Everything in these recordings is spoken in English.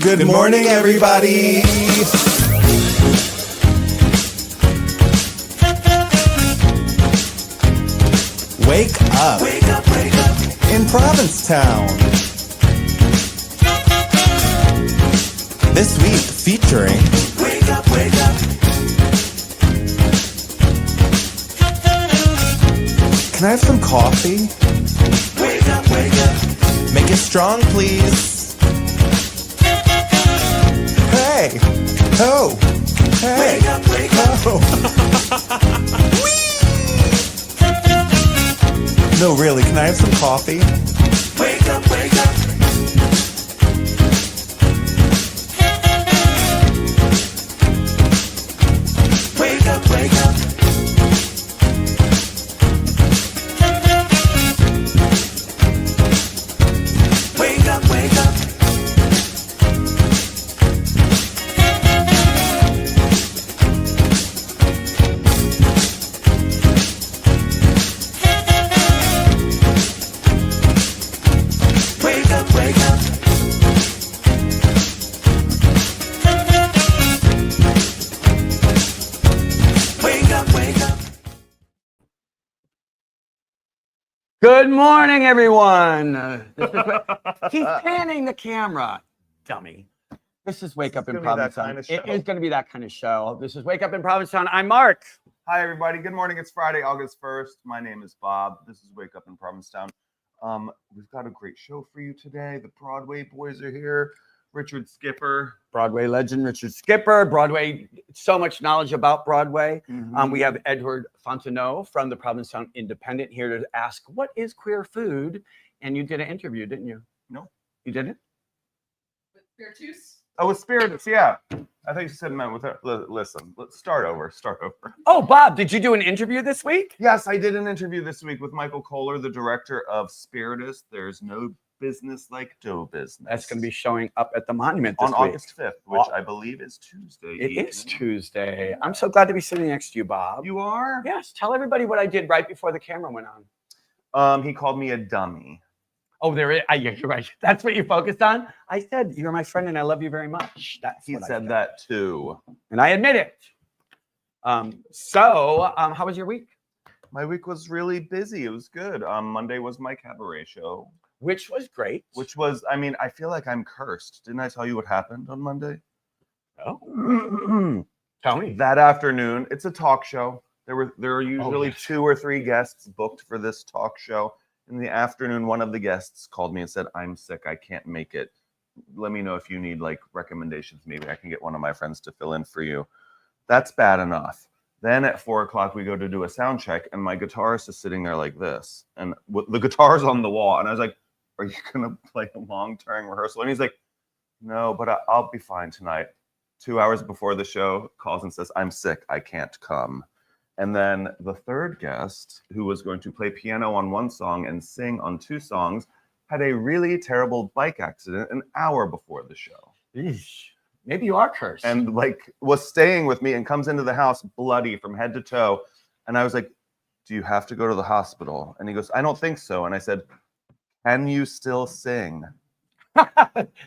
Good morning, everybody. Wake up. Wake up, wake up. In Provincetown. This week featuring Wake up, wake up. Can I have some coffee? Wake up, wake up. Make it strong, please. Hey. Oh. Hey. Wake up, wake up. Oh. No, really, can I have some coffee? Wake up, wake up. Wake up, wake up. Wake up, wake up. Good morning, everyone. He's panning the camera, dummy. This is Wake Up in Provincetown. It is going to be that kind of show. This is Wake Up in Provincetown. I'm Mark. Hi, everybody. Good morning. It's Friday, August 1st. My name is Bob. This is Wake Up in Provincetown. We've got a great show for you today. The Broadway Boys are here. Richard Skipper. Broadway legend, Richard Skipper. Broadway, so much knowledge about Broadway. We have Edouard Fontenot from the Provincetown Independent here to ask, what is queer food? And you did an interview, didn't you? No. You didn't? With Spiritus? Oh, with Spiritus, yeah. I thought you said meant with her. Listen, let's start over. Oh, Bob, did you do an interview this week? Yes, I did an interview this week with Michael Koehler, the director of Spiritus. There's no business like dough business. That's going to be showing up at the Monument this on week. August 5th, which I believe is Tuesday. It is Tuesday. I'm so glad to be sitting next to you, Bob. You are? Yes. Tell everybody what I did right before the camera went on. He called me a dummy. Oh, there is. You're right. That's what you focused on. I said you're my friend and I love you very much. He said that too, and I admit it. How was your week? My week was really busy. It was good. Monday was my cabaret show. Which was great. Which was, I mean, I feel like I'm cursed. Didn't I tell you what happened on Monday? Oh. Tell me. That afternoon, it's a talk show. There are usually 2 or 3 guests booked for this talk show. In the afternoon, one of the guests called me and said, I'm sick. I can't make it. Let me know if you need like recommendations. Maybe I can get one of my friends to fill in for you. That's bad enough. Then at 4 o'clock, we go to do a sound check, and my guitarist is sitting there like this. And the guitar's on the wall. And I was like, are you going to play a long-term rehearsal? And he's like, no, but I'll be fine tonight. 2 hours before the show, calls and says, I'm sick. I can't come. And then the third guest, who was going to play piano on 1 song and sing on 2 songs, had a really terrible bike accident an hour before the show. Eesh. Maybe you are cursed. And like was staying with me and comes into the house bloody from head to toe. And I was like, do you have to go to the hospital? And he goes, I don't think so. And I said, can you still sing?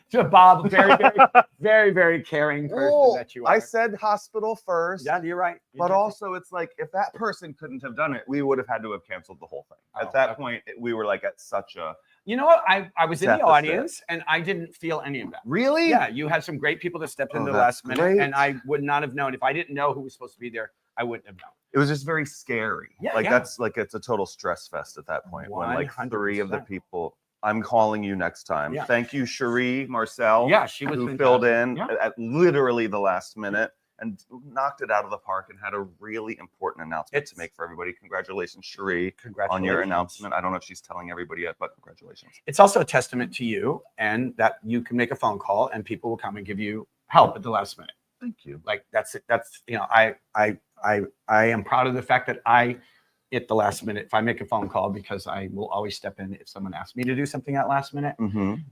To Bob, very, very, very, very caring person that you are. I said hospital first. Yeah, you're right. But also, it's like, if that person couldn't have done it, we would have had to have canceled the whole thing. At that point, we were like at such a... You know what? I was in the deficit. audience, and I didn't feel any of that. Really? Yeah, you had some great people that stepped in the last minute, great. and I would not have known. If I didn't know who was supposed to be there, I wouldn't have known. It was just very scary. Yeah, like yeah. That's like, it's a total stress fest at that point. When like 3 of the people... I'm calling you next time. Yeah. Thank you, Cherie Marcel. Yeah, she was who filled in yeah. at literally the last minute and knocked it out of the park and had a really important announcement to make for everybody. Congratulations, Cherie, on your announcement. I don't know if she's telling everybody yet, but congratulations. It's also a testament to you, and that you can make a phone call and people will come and give you help at the last minute. Thank you. Like that's it. That's, you know, I am proud of the fact that I at the last minute, if I make a phone call, because I will always step in if someone asks me to do something at last minute,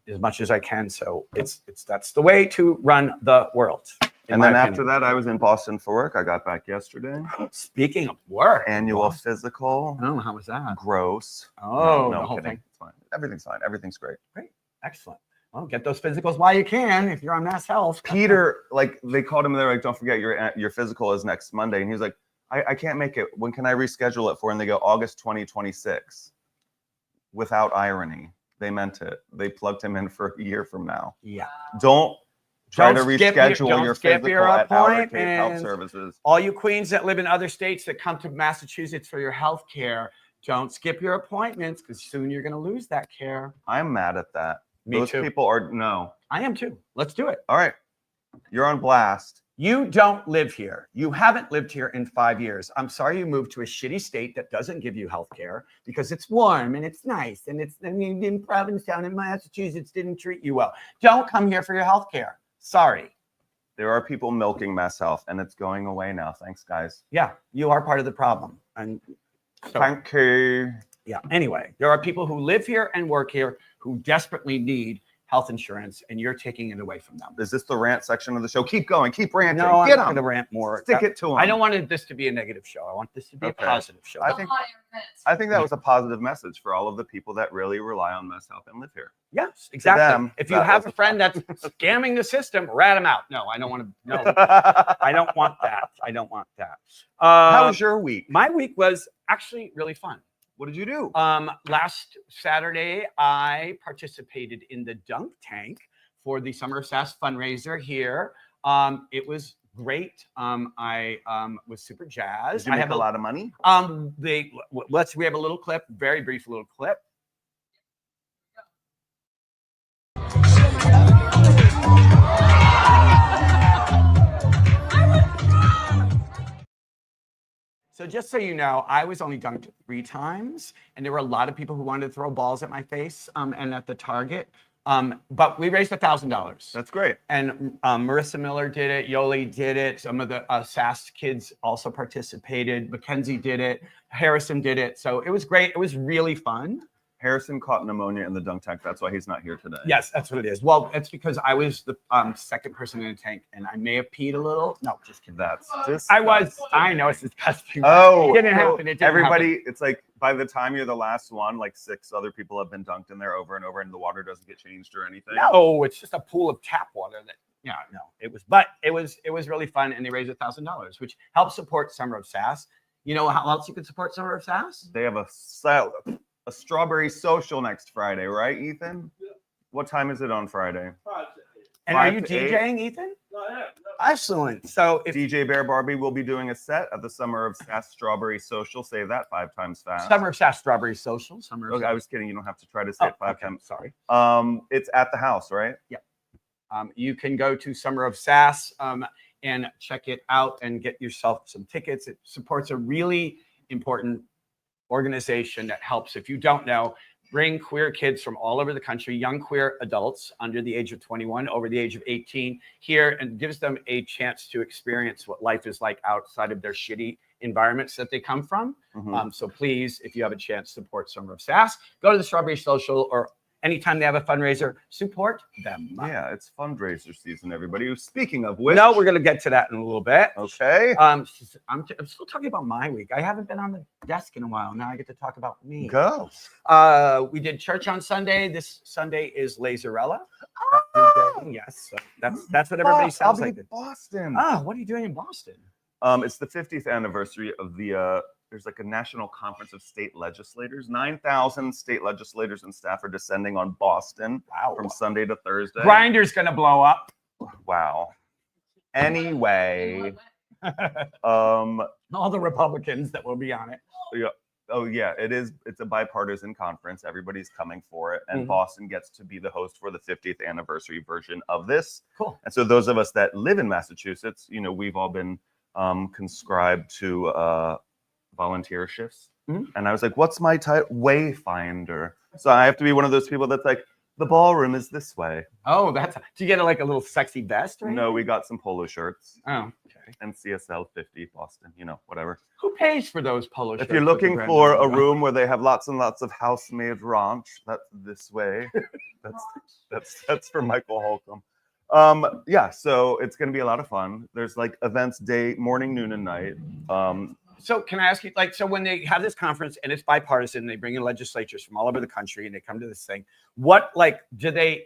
as much as I can. So that's the way to run the world. And then after that, I was in Boston for work. I got back yesterday. Speaking of work, annual physical. Oh, how was that? Gross. Oh, no, the whole kidding. thing. It's fine. Everything's fine. Everything's great. Great. Excellent. Well, get those physicals while you can if you're on Mass Health. Peter, like they called him, they're like, don't forget your physical is next Monday. And he's like, I can't make it. When can I reschedule it for? And they go August 2026. Without irony, they meant it. They plugged him in for a year from now. Yeah. Don't try to skip reschedule your skip physical your at our Cape Health appointments. Services. All you queens that live in other states that come to Massachusetts for your health care, don't skip your appointments because soon you're going to lose that care. I'm mad at that. Me Those too. people are no. I am too. Let's do it. All right. You're on blast. You don't live here. You haven't lived here in 5 years. I'm sorry you moved to a shitty state that doesn't give you health care because it's warm and it's nice and it's in Provincetown in Massachusetts didn't treat you well. Don't come here for your health care. Sorry. There are people milking Mass Health, and it's going away now. Thanks, guys. Yeah, you are part of the problem. And so, Thank you. yeah. Anyway, there are people who live here and work here who desperately need health insurance, and you're taking it away from them. Is this the rant section of the show? Keep going. Keep ranting. No, I'm Get not going them. to rant more. Stick it to them. I don't want this to be a negative show. I want this to be Okay. a positive show. I think that was a positive message for all of the people that really rely on Mass Health and live here. Yes, exactly. them, If you that have was a friend that's scamming the system, rat them out. No, I don't want to. No, I don't want that. I don't want that. How was your week? My week was actually really fun. What did you do? Last Saturday, I participated in the dunk tank for the Summer of Sass fundraiser here. It was great. I was super jazzed. Did you make a lot of money? We have a little clip, very brief little clip. So just so you know, I was only dunked 3 times, and there were a lot of people who wanted to throw balls at my face and at the target. But we raised $1,000. That's great. And Marissa Miller did it. Yoli did it. Some of the Sass kids also participated. Mackenzie did it. Harrison did it. So it was great. It was really fun. Harrison caught pneumonia in the dunk tank. That's why he's not here today. Yes, that's what it is. Well, it's because I was the second person in the tank, and I may have peed a little. No, just kidding. That's disgusting. I know it's disgusting. Oh, It didn't happen. It didn't everybody, happen. it's like by the time you're the last one, like 6 other people have been dunked in there over and over, and the water doesn't get changed or anything. No, it's just a pool of tap water that. Yeah, no, it was really fun, and they raised $1,000, which helps support Summer of Sass. You know how else you can support Summer of Sass? They have a strawberry social next Friday, right, Ethan? Yeah. What time is it on Friday? And are you 5 to 8? DJing, Ethan? Excellent. So if DJ Bear Barbie will be doing a set at the Summer of Sass Strawberry Social. Say that 5 times fast. Summer of Sass Strawberry Social. Okay, I was kidding. You don't have to try to say it 5 times. Sorry. It's at the house, right? Yeah. You can go to Summer of Sass and check it out and get yourself some tickets. It supports a really important organization that helps, if you don't know, bring queer kids from all over the country, young queer adults under the age of 21, over the age of 18 here, and gives them a chance to experience what life is like outside of their shitty environments that they come from. So please, if you have a chance, support Summer of Sass. Go to the Strawberry Social, or anytime they have a fundraiser, support them. Yeah, it's fundraiser season, everybody. Speaking of which, No, we're going to get to that in a little bit. Okay. I'm still talking about my week. I haven't been on the desk in a while. Now I get to talk about me. Go. We did church on Sunday. This Sunday is Lazarella. Yes, so that's what everybody sounds I'll be like. in Boston. What are you doing in Boston? It's the 50th anniversary of the there's like a national conference of state legislators. 9,000 state legislators and staff are descending on Boston from Sunday to Thursday. Grinder's gonna blow up. Wow. Anyway, all the Republicans that will be on it. Yeah. Oh yeah, it's a bipartisan conference. Everybody's coming for it, and Boston gets to be the host for the 50th anniversary version of this. Cool. And so those of us that live in Massachusetts, we've all been conscribed to volunteer shifts. And I was like, what's my title? Wayfinder. So I have to be one of those people that's like, the ballroom is this way. Oh, do you get a little sexy vest? Right? No, we got some polo shirts. Oh, okay. And CSL 50 Boston, whatever. Who pays for those polo shirts? If you're looking for a room where they have lots and lots of house-made ranch, that's this way. that's for Michael Holcomb. Yeah, so it's going to be a lot of fun. There's events day, morning, noon, and night. So can I ask you, so when they have this conference and it's bipartisan, they bring in legislatures from all over the country and they come to this thing, what, do they,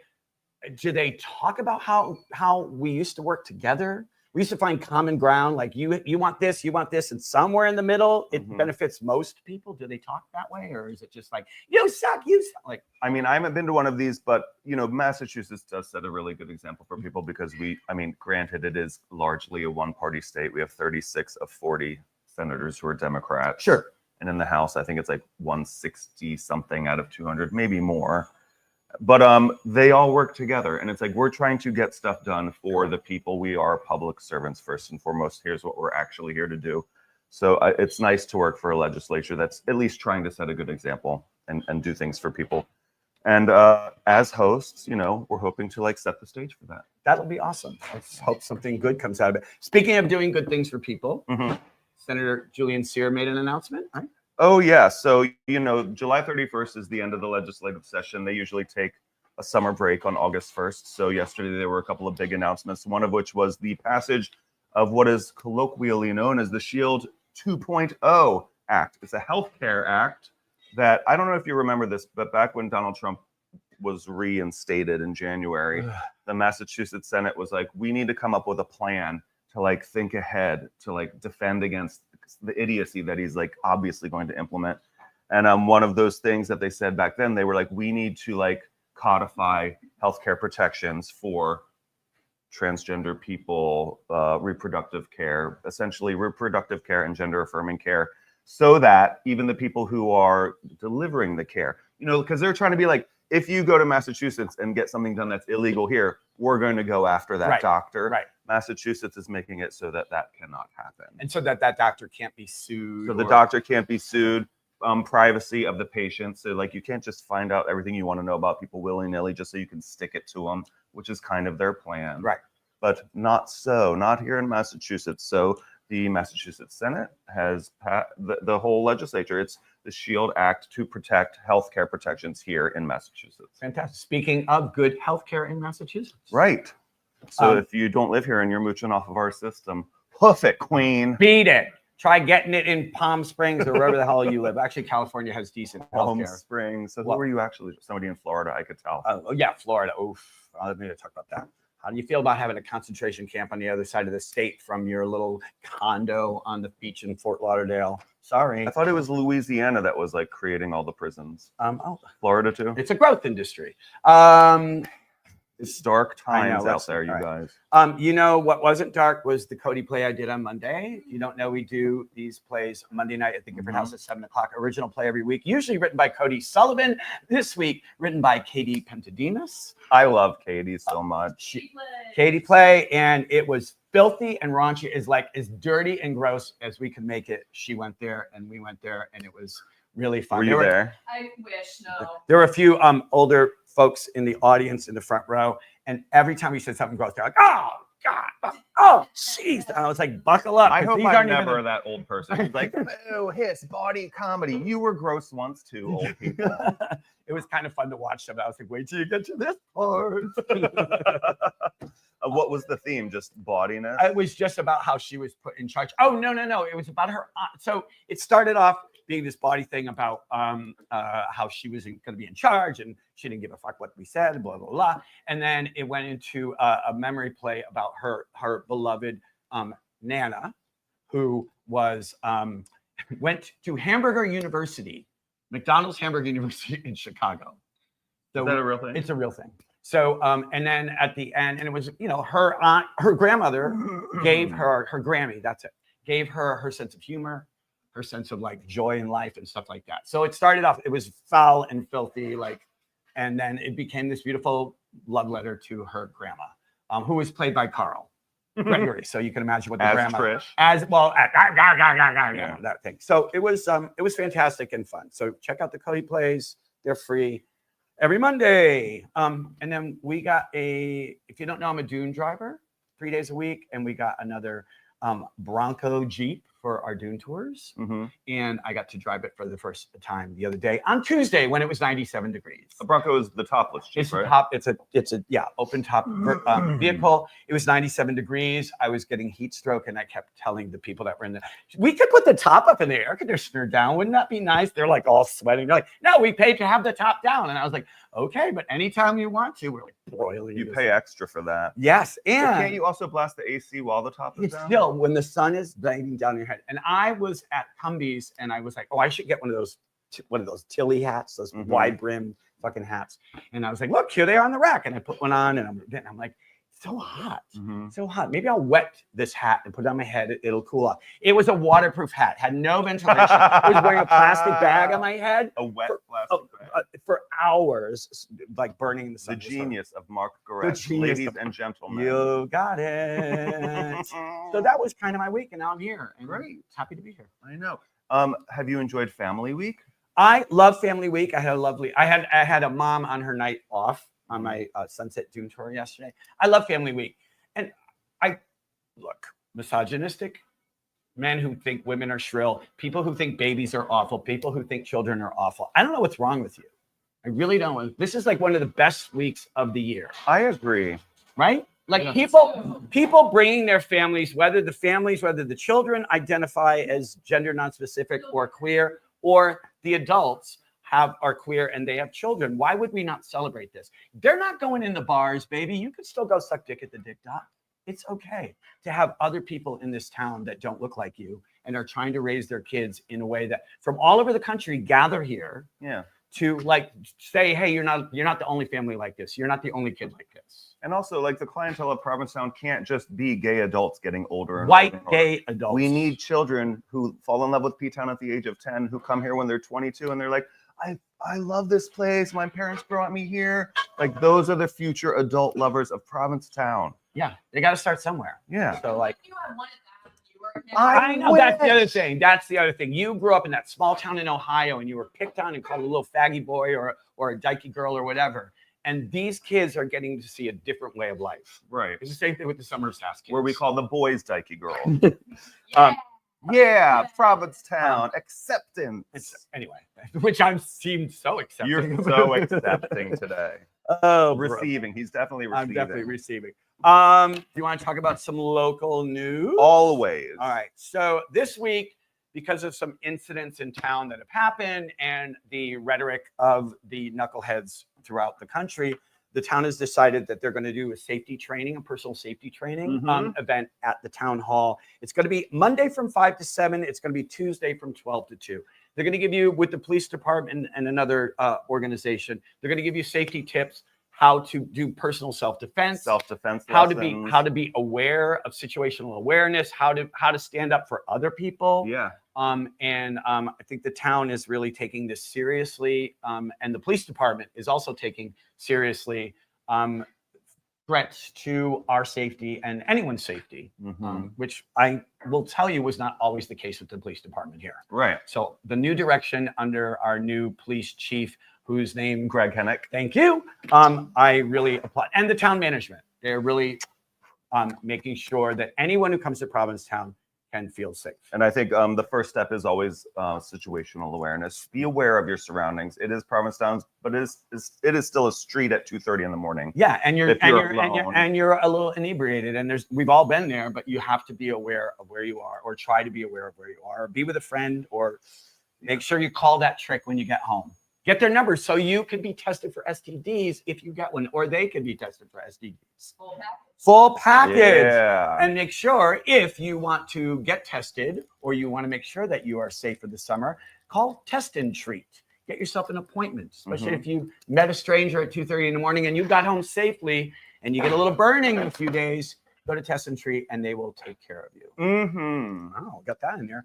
do they talk about how we used to work together? We used to find common ground, like you want this, and somewhere in the middle, it benefits most people. Do they talk that way, or is it just like you suck? Like? I mean, I haven't been to one of these, but Massachusetts does set a really good example for people because granted, it is largely a one-party state. We have 36 of 40 senators who are Democrats. Sure. And in the House, I think it's like 160 something out of 200, maybe more. But they all work together, and it's like we're trying to get stuff done for the people. We are public servants first and foremost. Here's what we're actually here to do. So it's nice to work for a legislature that's at least trying to set a good example and do things for people. And as hosts, we're hoping to like set the stage for that. That'll be awesome. Let's hope something good comes out of it. Speaking of doing good things for people, Senator Julian Cyr made an announcement. Right? Oh, yeah. So, July 31st is the end of the legislative session. They usually take a summer break on August 1st. So yesterday there were a couple of big announcements, one of which was the passage of what is colloquially known as the SHIELD 2.0 Act. It's a healthcare act that, I don't know if you remember this, but back when Donald Trump was reinstated in January, the Massachusetts Senate was like, we need to come up with a plan to like think ahead, to like defend against the idiocy that he's like obviously going to implement. And one of those things that they said back then, they were like, we need to like codify healthcare protections for transgender people, reproductive care, essentially reproductive care and gender affirming care, so that even the people who are delivering the care, because they're trying to be like, if you go to Massachusetts and get something done that's illegal here, we're going to go after that doctor. Right. Massachusetts is making it so that cannot happen. And so that doctor can't be sued. So the doctor can't be sued. Privacy of the patient. So like you can't just find out everything you want to know about people willy-nilly just so you can stick it to them, which is kind of their plan. Right. But not here in Massachusetts. So the Massachusetts Senate has the whole legislature. It's the SHIELD Act to protect healthcare protections here in Massachusetts. Fantastic. Speaking of good healthcare in Massachusetts. Right. So if you don't live here and you're mooching off of our system, hoof it, queen. Beat it. Try getting it in Palm Springs or wherever the hell you live. Actually, California has decent Palm healthcare. Springs. So who are you actually? Somebody in Florida, I could tell. Oh, yeah, Florida. Oof. I need to talk about that. How do you feel about having a concentration camp on the other side of the state from your little condo on the beach in Fort Lauderdale? Sorry. I thought it was Louisiana that was like creating all the prisons. Florida too? It's a growth industry. It's dark times out there, you guys. What wasn't dark was the Cody play I did on Monday. If you don't know, we do these plays Monday night at the Gifford House at 7 o'clock. Original play every week, usually written by Cody Sullivan. This week, written by Katie Pentadinas. I love Katie so much. Katie play, and it was filthy and raunchy, as dirty and gross as we could make it. She went there, and we went there, and it was really fun. Were you there? I wish, no. There were a few older folks in the audience in the front row, and every time we said something gross, they're like, "Oh God, oh jeez!" And I was like, "Buckle up." I hope I'm never that old person who's like, "Oh, hiss, body comedy." You were gross once too, old people. It was kind of fun to watch them. I was like, "Wait till you get to this part." What was the theme? Just bodiness? It was just about how she was put in charge. Oh no! It was about her aunt. So it started off being this body thing about how she was going to be in charge and she didn't give a fuck what we said, blah, blah, blah. And then it went into a memory play about her beloved Nana, who was went to Hamburger University, McDonald's Hamburger University in Chicago. So is that a real thing? It's a real thing. So, and then at the end, and it was, her aunt, her grandmother gave her Grammy, that's it, gave her sense of humor, her sense of like joy in life and stuff like that. So it started off, it was foul and filthy, and then it became this beautiful love letter to her grandma, who was played by Carl Gregory. So you can imagine what the grandma, Trish. as well, that thing. So it was fantastic and fun. So check out the Cody plays. They're free every Monday. And then we got if you don't know, I'm a dune driver 3 days a week. And we got another Bronco Jeep for our dune tours, Mm-hmm. and I got to drive it for the first time the other day on Tuesday when it was 97 degrees. A Bronco is the topless Jeep, It's a right? top. It's a open top vehicle. It was 97 degrees. I was getting heat stroke, and I kept telling the people that were in we could put the top up and the air conditioner down. Wouldn't that be nice? They're like all sweating. They're like, no, we paid to have the top down. And I was like, okay, but anytime you want to, we're like broiling. You pay extra for that. Yes, But and can't you also blast the AC while the top is it's down? still when the sun is beating down your head. And I was at Humvees, and I was like, oh, I should get one of those Tilly hats, those Mhm. wide brim fucking hats. And I was like, look, here they are on the rack. And I put one on, and I'm like, so hot, Mhm. so hot. Maybe I'll wet this hat and put it on my head. It'll cool off. It was a waterproof hat, had no ventilation. I was wearing a plastic bag on my head A wet for- plastic bag. for hours, like burning in the The sun. genius of Marc Goretz, genius ladies of- and gentlemen. You got it. So that was kind of my week, and now I'm here. And Great. happy to be here. I know. Have you enjoyed Family Week? I love Family Week. I had a mom on her night off on my Sunset Dune tour yesterday. I love Family Week. And I look, misogynistic men who think women are shrill, people who think babies are awful, people who think children are awful. I don't know what's wrong with you. I really don't. This is like one of the best weeks of the year, I agree. right? Like Yeah. people bringing their families, whether the children identify as gender nonspecific or queer, or the adults are queer and they have children. Why would we not celebrate this? They're not going in the bars, baby. You could still go suck dick at the Dick Doc. It's okay to have other people in this town that don't look like you and are trying to raise their kids in a way that from all over the country gather here Yeah. to like say, hey, you're not the only family like this. You're not the only kid like this. And also, like, the clientele of Provincetown can't just be gay adults getting older. And White older. gay adults. We need children who fall in love with P-Town at the age of 10, who come here when they're 22 and they're like, I love this place. My parents brought me here. Like, those are the future adult lovers of Provincetown. Yeah, they got to start somewhere. Yeah. So like, You had wanted that when you were a kid. I know that's the other wish. thing. That's the other thing. You grew up in that small town in Ohio, and you were picked on and called a little faggy boy or a dykey girl or whatever. And these kids are getting to see a different way of life. Right. It's the same thing with the Summer's House kids. Where we call the boys dykey girl. Um, Yeah, Provincetown, acceptance. Anyway, which I'm seemed so accepting. You're so accepting today. Oh, Receiving. He's definitely receiving. I'm definitely receiving. Do you want to talk about some local news? Always. All right. So this week, because of some incidents in town that have happened and the rhetoric of the knuckleheads throughout the country, the town has decided that they're going to do a safety training, a personal safety training event at the town hall. It's going to be Monday from 5 to 7. It's going to be Tuesday from 12 to 2. They're going to give you, with the police department and another organization, they're going to give you safety tips, how to do personal self-defense, Self-defense how lessons. to be aware of situational awareness, how to stand up for other people. Yeah. I think the town is really taking this seriously, and the police department is also taking seriously threats to our safety and anyone's safety, which I will tell you was not always the case with the police department here. Right. So the new direction under our new police chief, whose name Greg Hennick. thank you. I really applaud, and the town management. They're really making sure that anyone who comes to Provincetown can feel safe. And I think the first step is always situational awareness. Be aware of your surroundings. It is Provincetown, but it is still a street at 2:30 in the morning. Yeah, and you're If you're alone. and you're a little inebriated, and we've all been there, but you have to be aware of where you are, or try to be aware of where you are, or be with a friend, or make sure you call that trick when you get home. Get their numbers so you can be tested for STDs if you get one, or they can be tested for STDs. Full package. Full package. Yeah. And make sure, if you want to get tested or you want to make sure that you are safe for the summer, call Test and Treat. Get yourself an appointment, especially if you met a stranger at 2:30 in the morning and you got home safely and you get a little burning in a few days. Go to Test and Treat and they will take care of you. Oh, got that in there.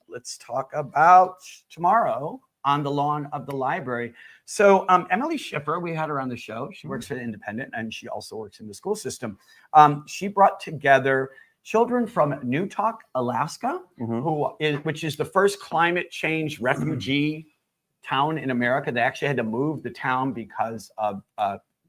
Let's talk about tomorrow on the lawn of the library. So Emily Schiffer, we had her on the show. She works for the Independent and she also works in the school system. She brought together children from Newtok, Alaska, which is the first climate change refugee town in America. They actually had to move the town because of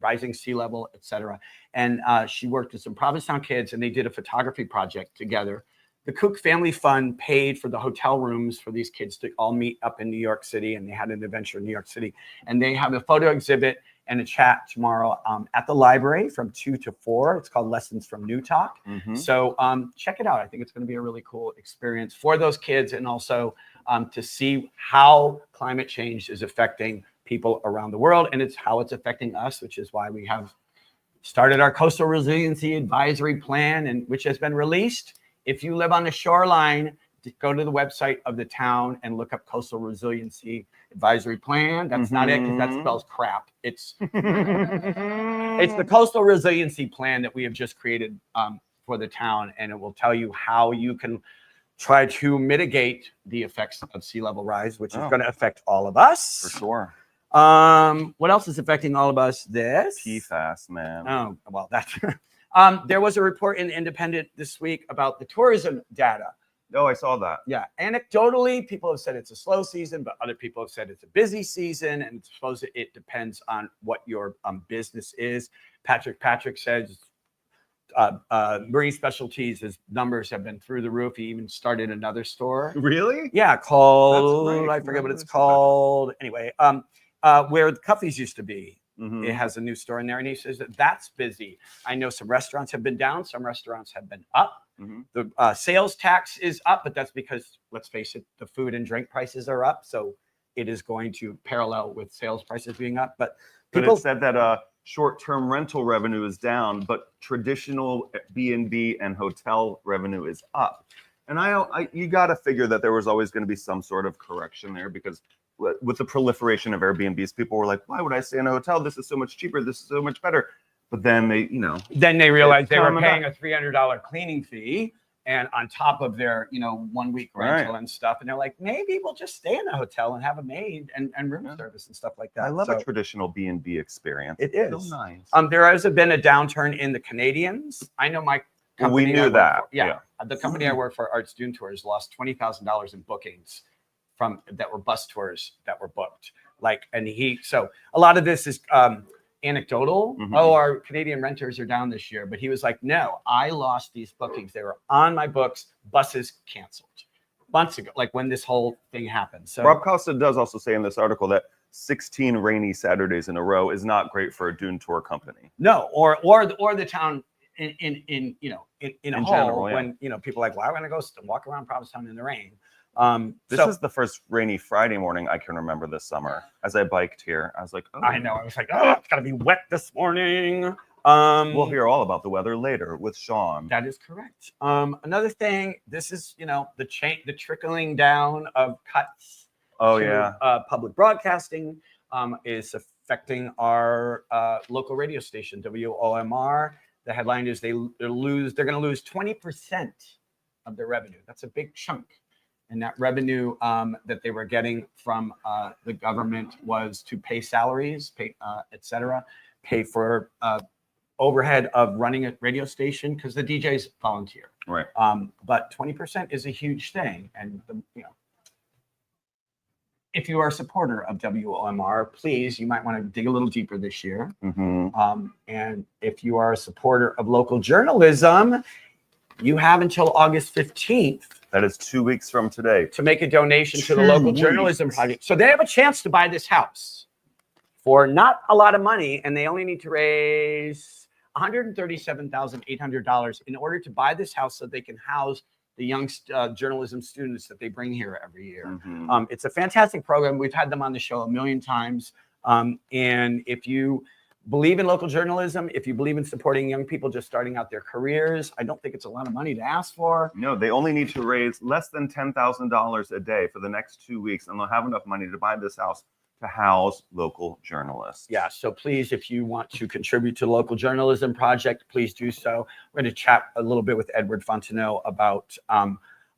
rising sea level, et cetera. And she worked with some Provincetown kids and they did a photography project together the Koch Family Fund paid for the hotel rooms for these kids to all meet up in New York City, and they had an adventure in New York City. And they have a photo exhibit and a chat tomorrow at the library from 2 to 4. It's called Lessons from New Talk. So check it out. I think it's going to be a really cool experience for those kids, and also to see how climate change is affecting people around the world, and it's how it's affecting us, which is why we have started our Coastal Resiliency Advisory Plan, and which has been released. If you live on the shoreline, go to the website of the town and look up Coastal Resiliency Advisory Plan. That's not it, because that spells crap. It's it's the Coastal Resiliency Plan that we have just created for the town, and it will tell you how you can try to mitigate the effects of sea level rise, which is going to affect all of us. For sure. What else is affecting all of us? This PFAS, man. Oh, well, that's there was a report in the Independent this week about the tourism data. Oh, I saw that. Yeah, anecdotally, people have said it's a slow season, but other people have said it's a busy season, and it's supposed to, it depends on what your business is. Patrick says Marine Specialties, his numbers have been through the roof. He even started another store. Really? Yeah, called Right. I forget what it's called. Anyway, where the Cuffees used to be. It has a new store in there, and he says that that's busy. I know some restaurants have been down, some restaurants have been up. The sales tax is up, but that's because, let's face it, the food and drink prices are up, so it is going to parallel with sales prices being up. But people it said that short-term rental revenue is down, but traditional B&B and hotel revenue is up. And you got to figure that there was always going to be some sort of correction there, because with the proliferation of Airbnbs, people were like, why would I stay in a hotel? This is so much cheaper. This is so much better. But then they realized they were paying a $300 cleaning fee, and on top of their, 1 week rental and stuff. And they're like, maybe we'll just stay in a hotel and have a maid and room service and stuff like that. I love a traditional B&B experience. It is. So nice. There has been a downturn in the Canadians. I know my company. We knew that. The company I work for, Arts Dune Tours, lost $20,000 in bookings that were bus tours that were booked. So a lot of this is anecdotal. Oh, our Canadian renters are down this year, but he was like, no, I lost these bookings. They were on my books. Buses canceled months ago, like when this whole thing happened. So Rob Costa does also say in this article that 16 rainy Saturdays in a row is not great for a Dune tour company. No, or the town in a whole, general, when people are like, why am I going to go walk around Provincetown in the rain? This is the first rainy Friday morning I can remember this summer. As I biked here, I was like, oh. I know. I was like, oh, it's gotta be wet this morning. We'll hear all about the weather later with Sean. That is correct. Another thing, this is the trickling down of cuts. Public broadcasting is affecting our local radio station, WOMR. The headline is they're going to lose 20% of their revenue. That's a big chunk. And that revenue that they were getting from the government was to pay salaries, et cetera, pay for overhead of running a radio station, because the DJs volunteer. Right. But 20% is a huge thing. And, if you are a supporter of WOMR, please, you might want to dig a little deeper this year. And if you are a supporter of local journalism, you have until August 15th. That is 2 weeks from today. To make a donation to the local journalism project. So they have a chance to buy this house for not a lot of money, and they only need to raise $137,800 in order to buy this house so they can house the young journalism students that they bring here every year. It's a fantastic program. We've had them on the show a million times. And if you believe in local journalism, if you believe in supporting young people just starting out their careers, I don't think it's a lot of money to ask for. No, they only need to raise less than $10,000 a day for the next 2 weeks, and they'll have enough money to buy this house to house local journalists. Yeah, so please, if you want to contribute to the local journalism project, please do so. We're going to chat a little bit with Edouard Fontenot about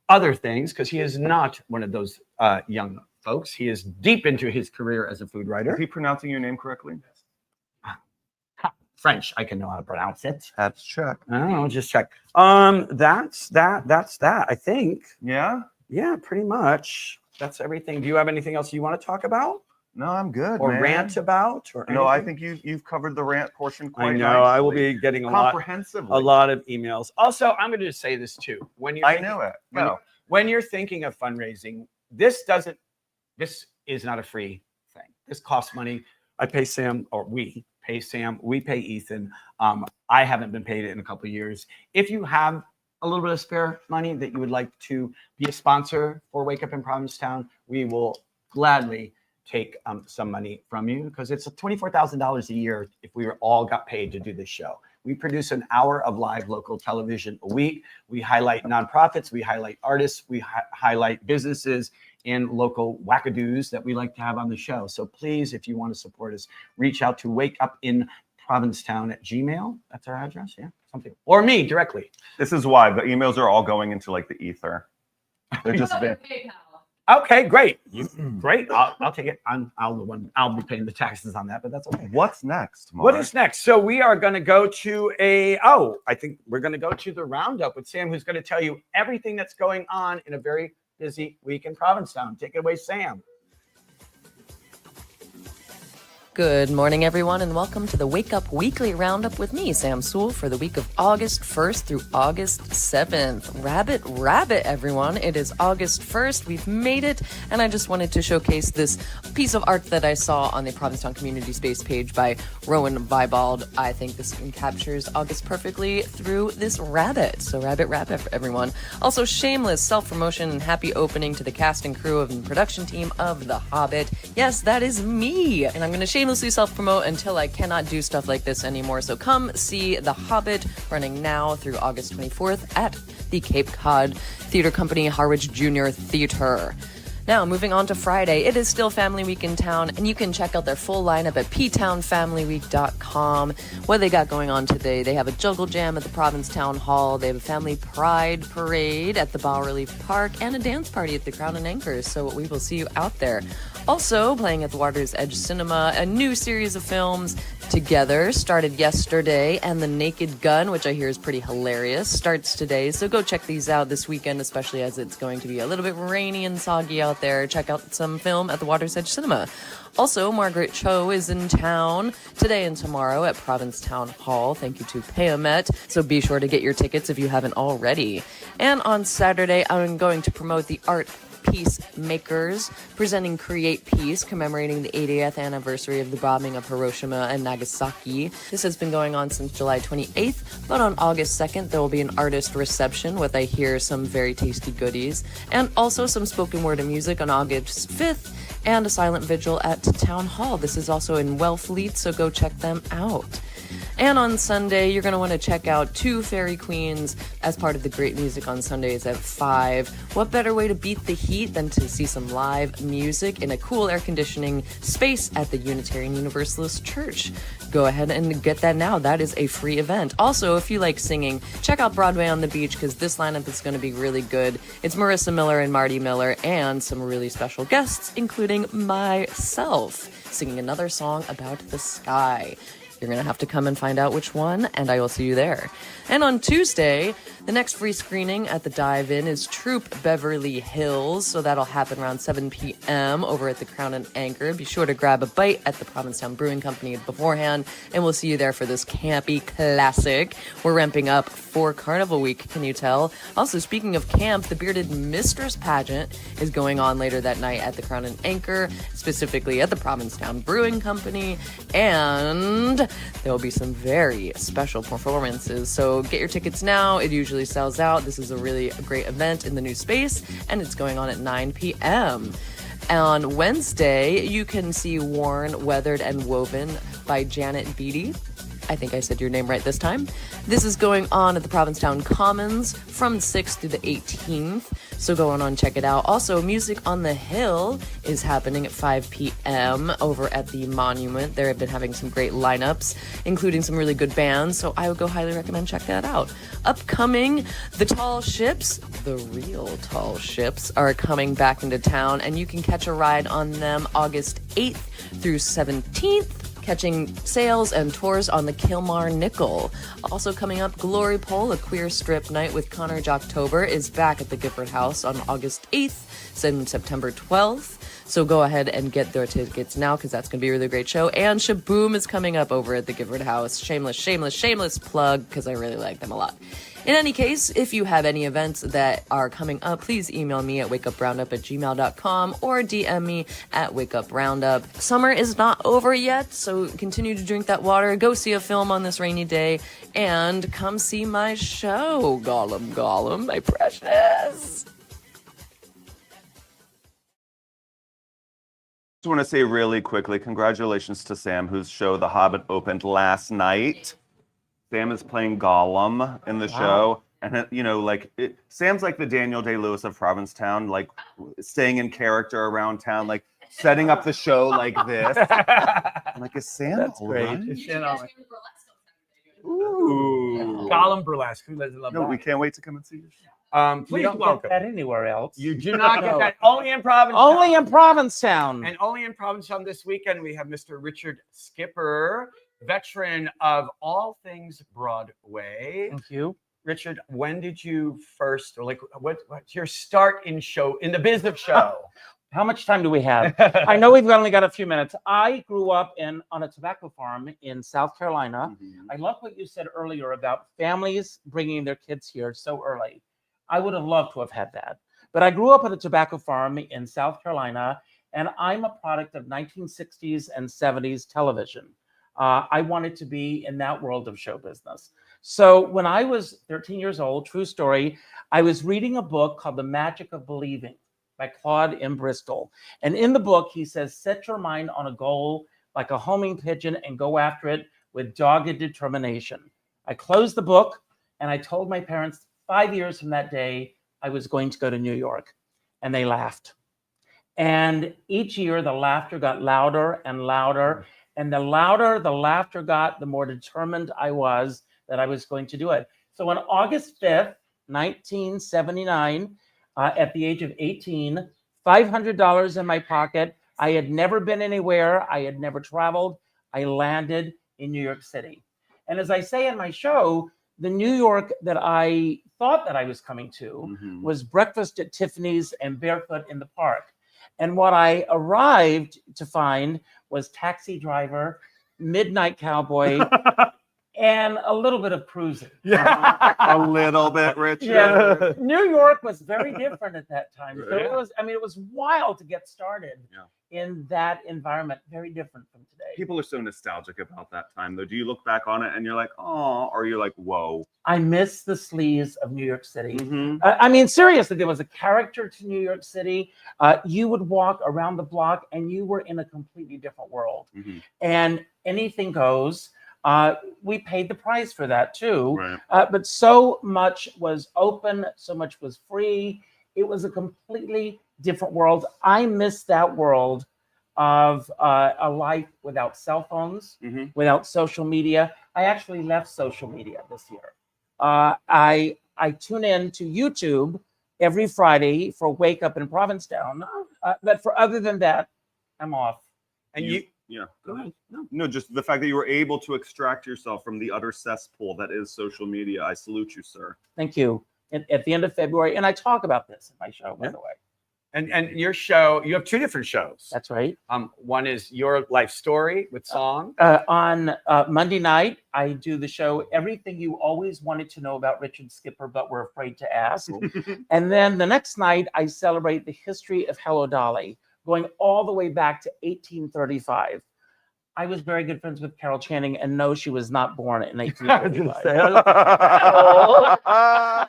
other things, because he is not one of those young folks. He is deep into his career as a food writer. Is he pronouncing your name correctly? French, I can know how to pronounce it. That's check. Oh, just check. That's that, I think. Yeah? Yeah, pretty much. That's everything. Do you have anything else you want to talk about? No, I'm good, or man. rant about? Or No, I anything? think you've covered the rant portion quite I know. nicely. I will be getting a lot of emails. Also, I'm going to just say this too. When you're knew it. No. When you're thinking of fundraising, this is not a free thing. This costs money. I pay Sam, or we pay Sam. We pay Ethan. I haven't been paid in a couple of years. If you have a little bit of spare money that you would like to be a sponsor for Wake Up in Provincetown, we will gladly take some money from you, because it's $24,000 a year if we all got paid to do this show. We produce an hour of live local television a week. We highlight nonprofits, we highlight artists, we highlight businesses and local wackadoos that we like to have on the show. So please, if you want to support us, reach out to wakeupinprovincetown@gmail. That's our address, yeah, something. Or me directly. This is why the emails are all going into like the ether. They're just Okay, great. Great. I'll take it. I'll be paying the taxes on that, but that's okay. What's next, Mark? What is next? So we are going to go to I think we're going to go to the roundup with Sam, who's going to tell you everything that's going on in a very busy week in Provincetown. Take it away, Sam. Good morning, everyone, and welcome to the Wake Up Weekly Roundup with me, Sam Sewell, for the week of August 1st through August 7th. Rabbit, everyone. It is August 1st. We've made it, and I just wanted to showcase this piece of art that I saw on the Provincetown Community Space page by Rowan Vibald. I think this captures August perfectly through this rabbit. So rabbit, everyone. Also, shameless self-promotion and happy opening to the cast and crew and production team of The Hobbit. Yes, that is me, and I'm going to shamelessly self-promote until I cannot do stuff like this anymore. So come see The Hobbit, running now through August 24th at the Cape Cod Theatre Company Harwich Junior Theatre. Now, moving on to Friday, it is still Family Week in town, and you can check out their full lineup at ptownfamilyweek.com. What they got going on today, they have a juggle jam at the Provincetown Hall, they have a family pride parade at the Bowerly Park, and a dance party at the Crown and Anchors, so we will see you out there. Also, playing at the Water's Edge Cinema, a new series of films Together started yesterday, and The Naked Gun, which I hear is pretty hilarious, starts today. So go check these out this weekend, especially as it's going to be a little bit rainy and soggy out there. Check out some film at the Water's Edge Cinema. Also, Margaret Cho is in town today and tomorrow at Provincetown Hall. Thank you to Payomet. So be sure to get your tickets if you haven't already. And on Saturday, I'm going to promote the art Peacemakers, presenting Create Peace, commemorating the 80th anniversary of the bombing of Hiroshima and Nagasaki. This has been going on since July 28th, but on August 2nd, there will be an artist reception with, I hear, some very tasty goodies, and also some spoken word and music on August 5th, and a silent vigil at Town Hall. This is also in Wellfleet, so go check them out. And on Sunday, you're going to want to check out Two Fairy Queens as part of the Great Music on Sundays at 5. What better way to beat the heat than to see some live music in a cool air conditioning space at the Unitarian Universalist Church? Go ahead and get that now. That is a free event. Also, if you like singing, check out Broadway on the Beach, because this lineup is going to be really good. It's Marissa Miller and Marty Miller and some really special guests, including myself, singing another song about the sky. You're going to have to come and find out which one, and I will see you there. And on Tuesday, the next free screening at the Dive-In is Troop Beverly Hills, so that'll happen around 7 p.m. over at the Crown and Anchor. Be sure to grab a bite at the Provincetown Brewing Company beforehand, and we'll see you there for this campy classic. We're ramping up for Carnival Week, can you tell? Also, speaking of camp, the Bearded Mistress pageant is going on later that night at the Crown and Anchor, specifically at the Provincetown Brewing Company, and there will be some very special performances, so get your tickets now. It usually sells out. This is a really great event in the new space, and it's going on at 9 p.m. On Wednesday, you can see Worn, Weathered, and Woven by Janet Beattie. I think I said your name right this time. This is going on at the Provincetown Commons from the 6th through the 18th, so go on and check it out. Also, Music on the Hill is happening at 5 p.m. over at the Monument. They have been having some great lineups, including some really good bands, so I would go highly recommend check that out. Upcoming, the Tall Ships, the real Tall Ships, are coming back into town, and you can catch a ride on them August 8th through 17th. catching sales and tours on the Kilmar Nickel. Also coming up, Glory Pole, a queer strip night with Connor Jocktober, is back at the Gifford House on August 8th and September 12th. So go ahead and get their tickets now because that's going to be a really great show. And Shaboom is coming up over at the Gifford House. Shameless plug because I really like them a lot. In any case, if you have any events that are coming up, please email me at wakeuproundup@gmail.com or DM me at wakeuproundup. Summer is not over yet, so continue to drink that water, go see a film on this rainy day, and come see my show, Gollum, my precious. Just want to say really quickly, congratulations to Sam, whose show The Hobbit opened last night. Sam is playing Gollum in the show, and Sam's like the Daniel Day-Lewis of Provincetown, like staying in character around town, like setting up the show like this. I'm like, is Sam all right? Ooh. Gollum burlesque. Who doesn't love that? We can't wait to come and see you. Please don't get that anywhere else. You do not get that. Only in Provincetown. Only in Provincetown. And only in Provincetown this weekend, we have Mr. Richard Skipper, veteran of all things Broadway. Thank you. Richard, when did you first, or like, what's your start in the biz of show? How much time do we have? I know we've only got a few minutes. I grew up on a tobacco farm in South Carolina. Mm-hmm. I love what you said earlier about families bringing their kids here so early. I would have loved to have had that. But I grew up at a tobacco farm in South Carolina, and I'm a product of 1960s and 70s television. I wanted to be in that world of show business. So when I was 13 years old, true story, I was reading a book called The Magic of Believing by Claude M. Bristol. And in the book, he says, set your mind on a goal like a homing pigeon and go after it with dogged determination. I closed the book and I told my parents 5 years from that day, I was going to go to New York. And they laughed. And each year, the laughter got louder and louder. And the louder the laughter got, the more determined I was that I was going to do it. So on August 5th, 1979, at the age of 18, $500 in my pocket. I had never been anywhere. I had never traveled. I landed in New York City. And as I say in my show, the New York that I thought that I was coming to was breakfast at Tiffany's and barefoot in the park. And what I arrived to find was taxi driver, midnight cowboy, and a little bit of cruising. A little bit, Richard. Yeah. New York was very different at that time. So it was wild to get started in that environment. Very different from today. People are so nostalgic about that time, though. Do you look back on it and you're like, oh, or you're like, whoa? I miss the sleaze of New York City. I mean, seriously, there was a character to New York City. You would walk around the block and you were in a completely different world. And anything goes. We paid the price for that too. But so much was open, so much was free. It was a completely different world. I miss that world of a life without cell phones, without social media. I actually left social media this year. I tune in to YouTube every Friday for Wake Up in Provincetown. But for other than that, I'm off. And you go ahead. No, just the fact that you were able to extract yourself from the utter cesspool that is social media. I salute you, sir. Thank you. At the end of February, and I talk about this in my show, by the way. And your show, you have two different shows. That's right. One is your life story with song. On Monday night, I do the show Everything You Always Wanted to Know About Richard Skipper, but Were Afraid to Ask. And then the next night, I celebrate the history of Hello Dolly, going all the way back to 1835. I was very good friends with Carol Channing, and no, she was not born in 1835.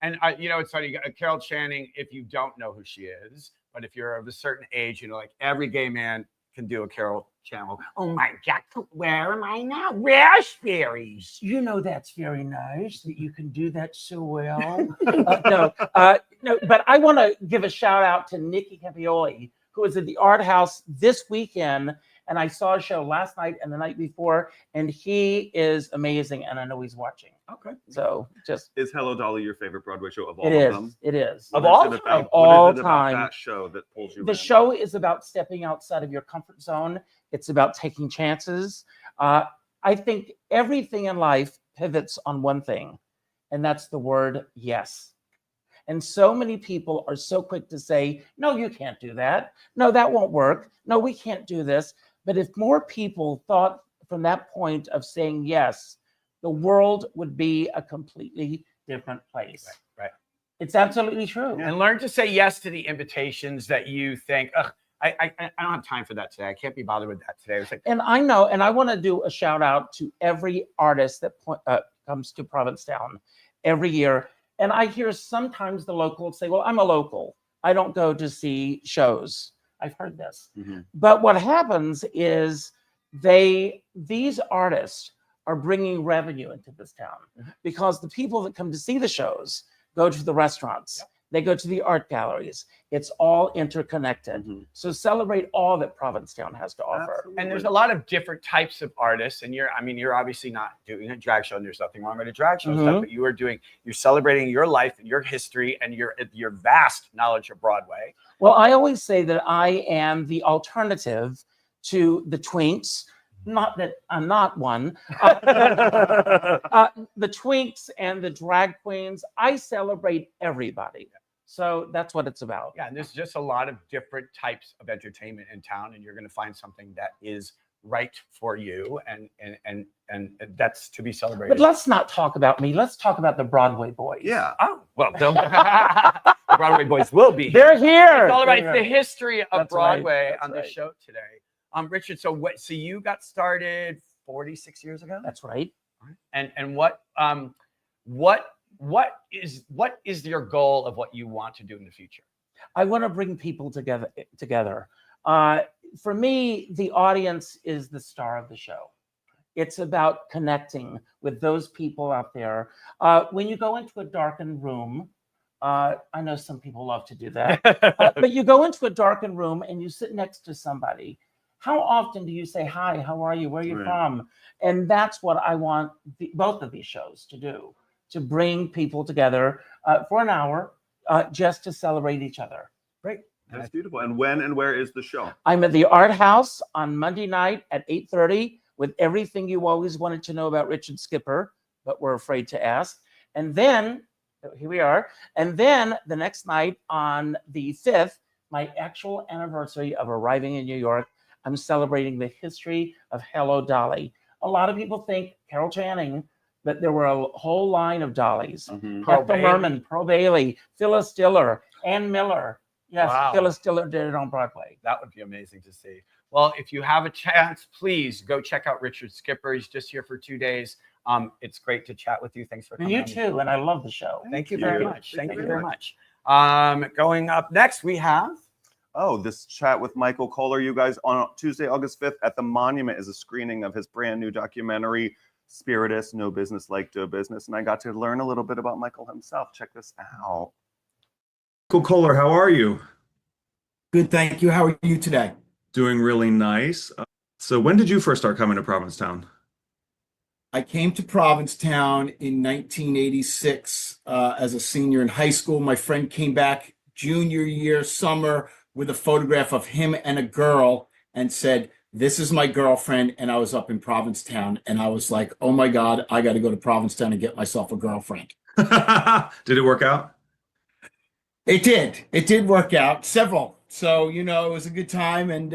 And it's funny, Carol Channing, if you don't know who she is, but if you're of a certain age, like every gay man can do a Carol Channing. Oh my God, where am I now? Raspberries. You know, that's very nice that you can do that so well. No, but I want to give a shout out to Nikki Campioli, who was at the Art House this weekend And I saw a show last night and the night before, and he is amazing. And I know he's watching. Okay. So just Is Hello Dolly your favorite Broadway show of all it of is. them? It is. Of What is all it time? about- Of all what is it about time. that show that pulls you The in? show is about stepping outside of your comfort zone. It's about taking chances. I think everything in life pivots on one thing, and that's the word yes. And so many people are so quick to say, no, you can't do that. No, that won't work. No, we can't do this. But if more people thought from that point of saying yes, the world would be a completely different place. Right. It's absolutely true. And learn to say yes to the invitations that you think, ugh, I don't have time for that today. I can't be bothered with that today. It's like, And I know, and I want to do a shout out to every artist that comes to Provincetown every year. And I hear sometimes the locals say, well, I'm a local. I don't go to see shows. I've heard this. Mhm. But what happens is these artists are bringing revenue into this town because the people that come to see the shows go to the restaurants. They go to the art galleries. It's all interconnected. Mhm. So celebrate all that Provincetown has to offer. Absolutely. and there's a lot of different types of artists. And you're obviously not doing a drag show, and there's nothing wrong with a drag show stuff, but you're celebrating your life and your history and your vast knowledge of Broadway. Well, I always say that I am the alternative to the twinks. Not that I'm not one. The twinks and the drag queens, I celebrate everybody. So that's what it's about. Yeah, and there's just a lot of different types of entertainment in town, and you're going to find something that is right for you, and that's to be celebrated. But let's not talk about me. Let's talk about the Broadway Boys. Yeah. Oh, well, the Broadway Boys will be. They're here. It's all about They're the here. history of That's right, Broadway that's on the right. show today. Richard, so you got started 46 years ago? That's right. And what is your goal of what you want to do in the future? I want to bring people together. For me, the audience is the star of the show. It's about connecting with those people out there. When you go into a darkened room, I know some people love to do that, but you go into a darkened room and you sit next to somebody. How often do you say, hi, how are you? Where are you Right. from? And that's what I want both of these shows to do, to bring people together for an hour just to celebrate each other. Great. That's beautiful. And when and where is the show? I'm at the Art House on Monday night at 8:30 with everything you always wanted to know about Richard Skipper, but were afraid to ask. And then, here we are. And then the next night on the 5th, my actual anniversary of arriving in New York, I'm celebrating the history of Hello Dolly. A lot of people think Carol Channing, but there were a whole line of Dollies. Mhm. Pearl Ethel Bailey. Merman, Pearl Bailey, Phyllis Diller, Ann Miller. Yes, Wow. Phyllis Diller did it on Broadway. That would be amazing to see. Well, if you have a chance, please go check out Richard Skipper. He's just here for 2 days. It's great to chat with you. Thanks for And coming. you too, and I love the show. Thank you Thank very you. much. Thank Thank you you very very much. Going up next, we have. Oh, this chat with Michael Koehler, you guys, on Tuesday, August 5th at the Monument is a screening of his brand new documentary, Spiritus, No Business Like Do Business. And I got to learn a little bit about Michael himself. Check this out. Michael Koehler, how are you? Good, thank you. How are you today? Doing really nice. So when did you first start coming to Provincetown? I came to Provincetown in 1986 as a senior in high school. My friend came back junior year summer with a photograph of him and a girl and said, "This is my girlfriend." And I was up in Provincetown and I was like, oh my God, I got to go to Provincetown and get myself a girlfriend. Did it work out? It did. It did work out. Several. So, it was a good time and,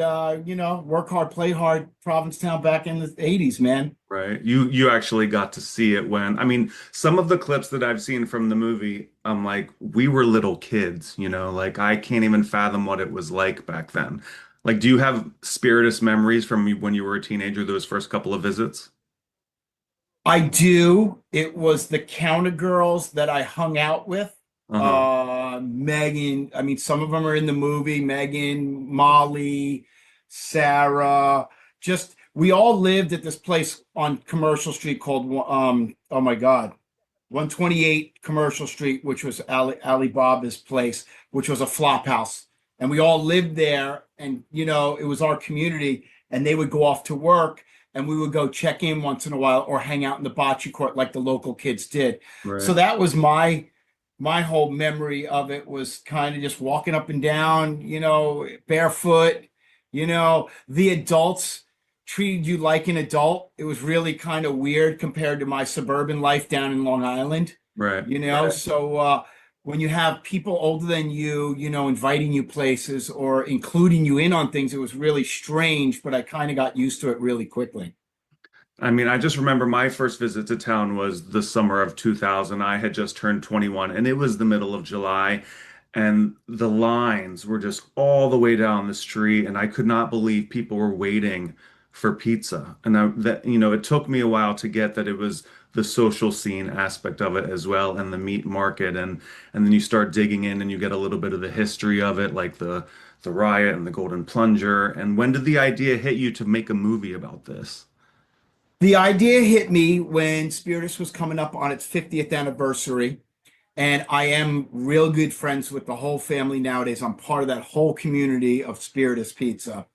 work hard, play hard. Provincetown back in the 80s, man. Right. You actually got to see it some of the clips that I've seen from the movie, I'm like, we were little kids, like I can't even fathom what it was like back then. Like, do you have Spiritus memories from when you were a teenager, those first couple of visits? I do. It was the counter girls that I hung out with. Megan, some of them are in the movie. Megan, Molly, Sarah, we all lived at this place on Commercial Street called, 128 Commercial Street, which was Ali Baba's place, which was a flop house. And we all lived there and, it was our community. and they would go off to work, and we would go check in once in a while or hang out in the bocce court like the local kids did. Right. So that was my whole memory of it, was kind of just walking up and down, barefoot. The adults treated you like an adult. It was really kind of weird compared to my suburban life down in Long Island. Right. So when you have people older than you, inviting you places or including you in on things, it was really strange, but I kind of got used to it really quickly. I mean, I just remember my first visit to town was the summer of 2000. I had just turned 21, and it was the middle of July, and the lines were just all the way down the street, and I could not believe people were waiting for pizza. And it took me a while to get that it was the social scene aspect of it as well, and the meat market, and then you start digging in and you get a little bit of the history of it, like the riot and the Golden Plunger. And when did the idea hit you to make a movie about this? The idea hit me when Spiritus was coming up on its 50th anniversary, and I am real good friends with the whole family nowadays. I'm part of that whole community of Spiritus Pizza.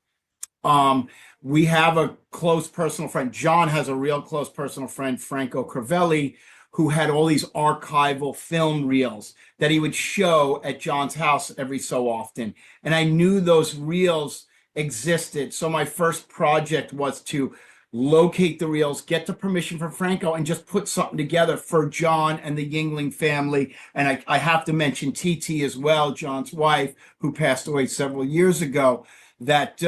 We have a close personal friend. John has a real close personal friend, Franco Crivelli, who had all these archival film reels that he would show at John's house every so often. And I knew those reels existed. So my first project was to locate the reels, get the permission from Franco, and just put something together for John and the Yingling family. And I have to mention TT as well, John's wife, who passed away several years ago. That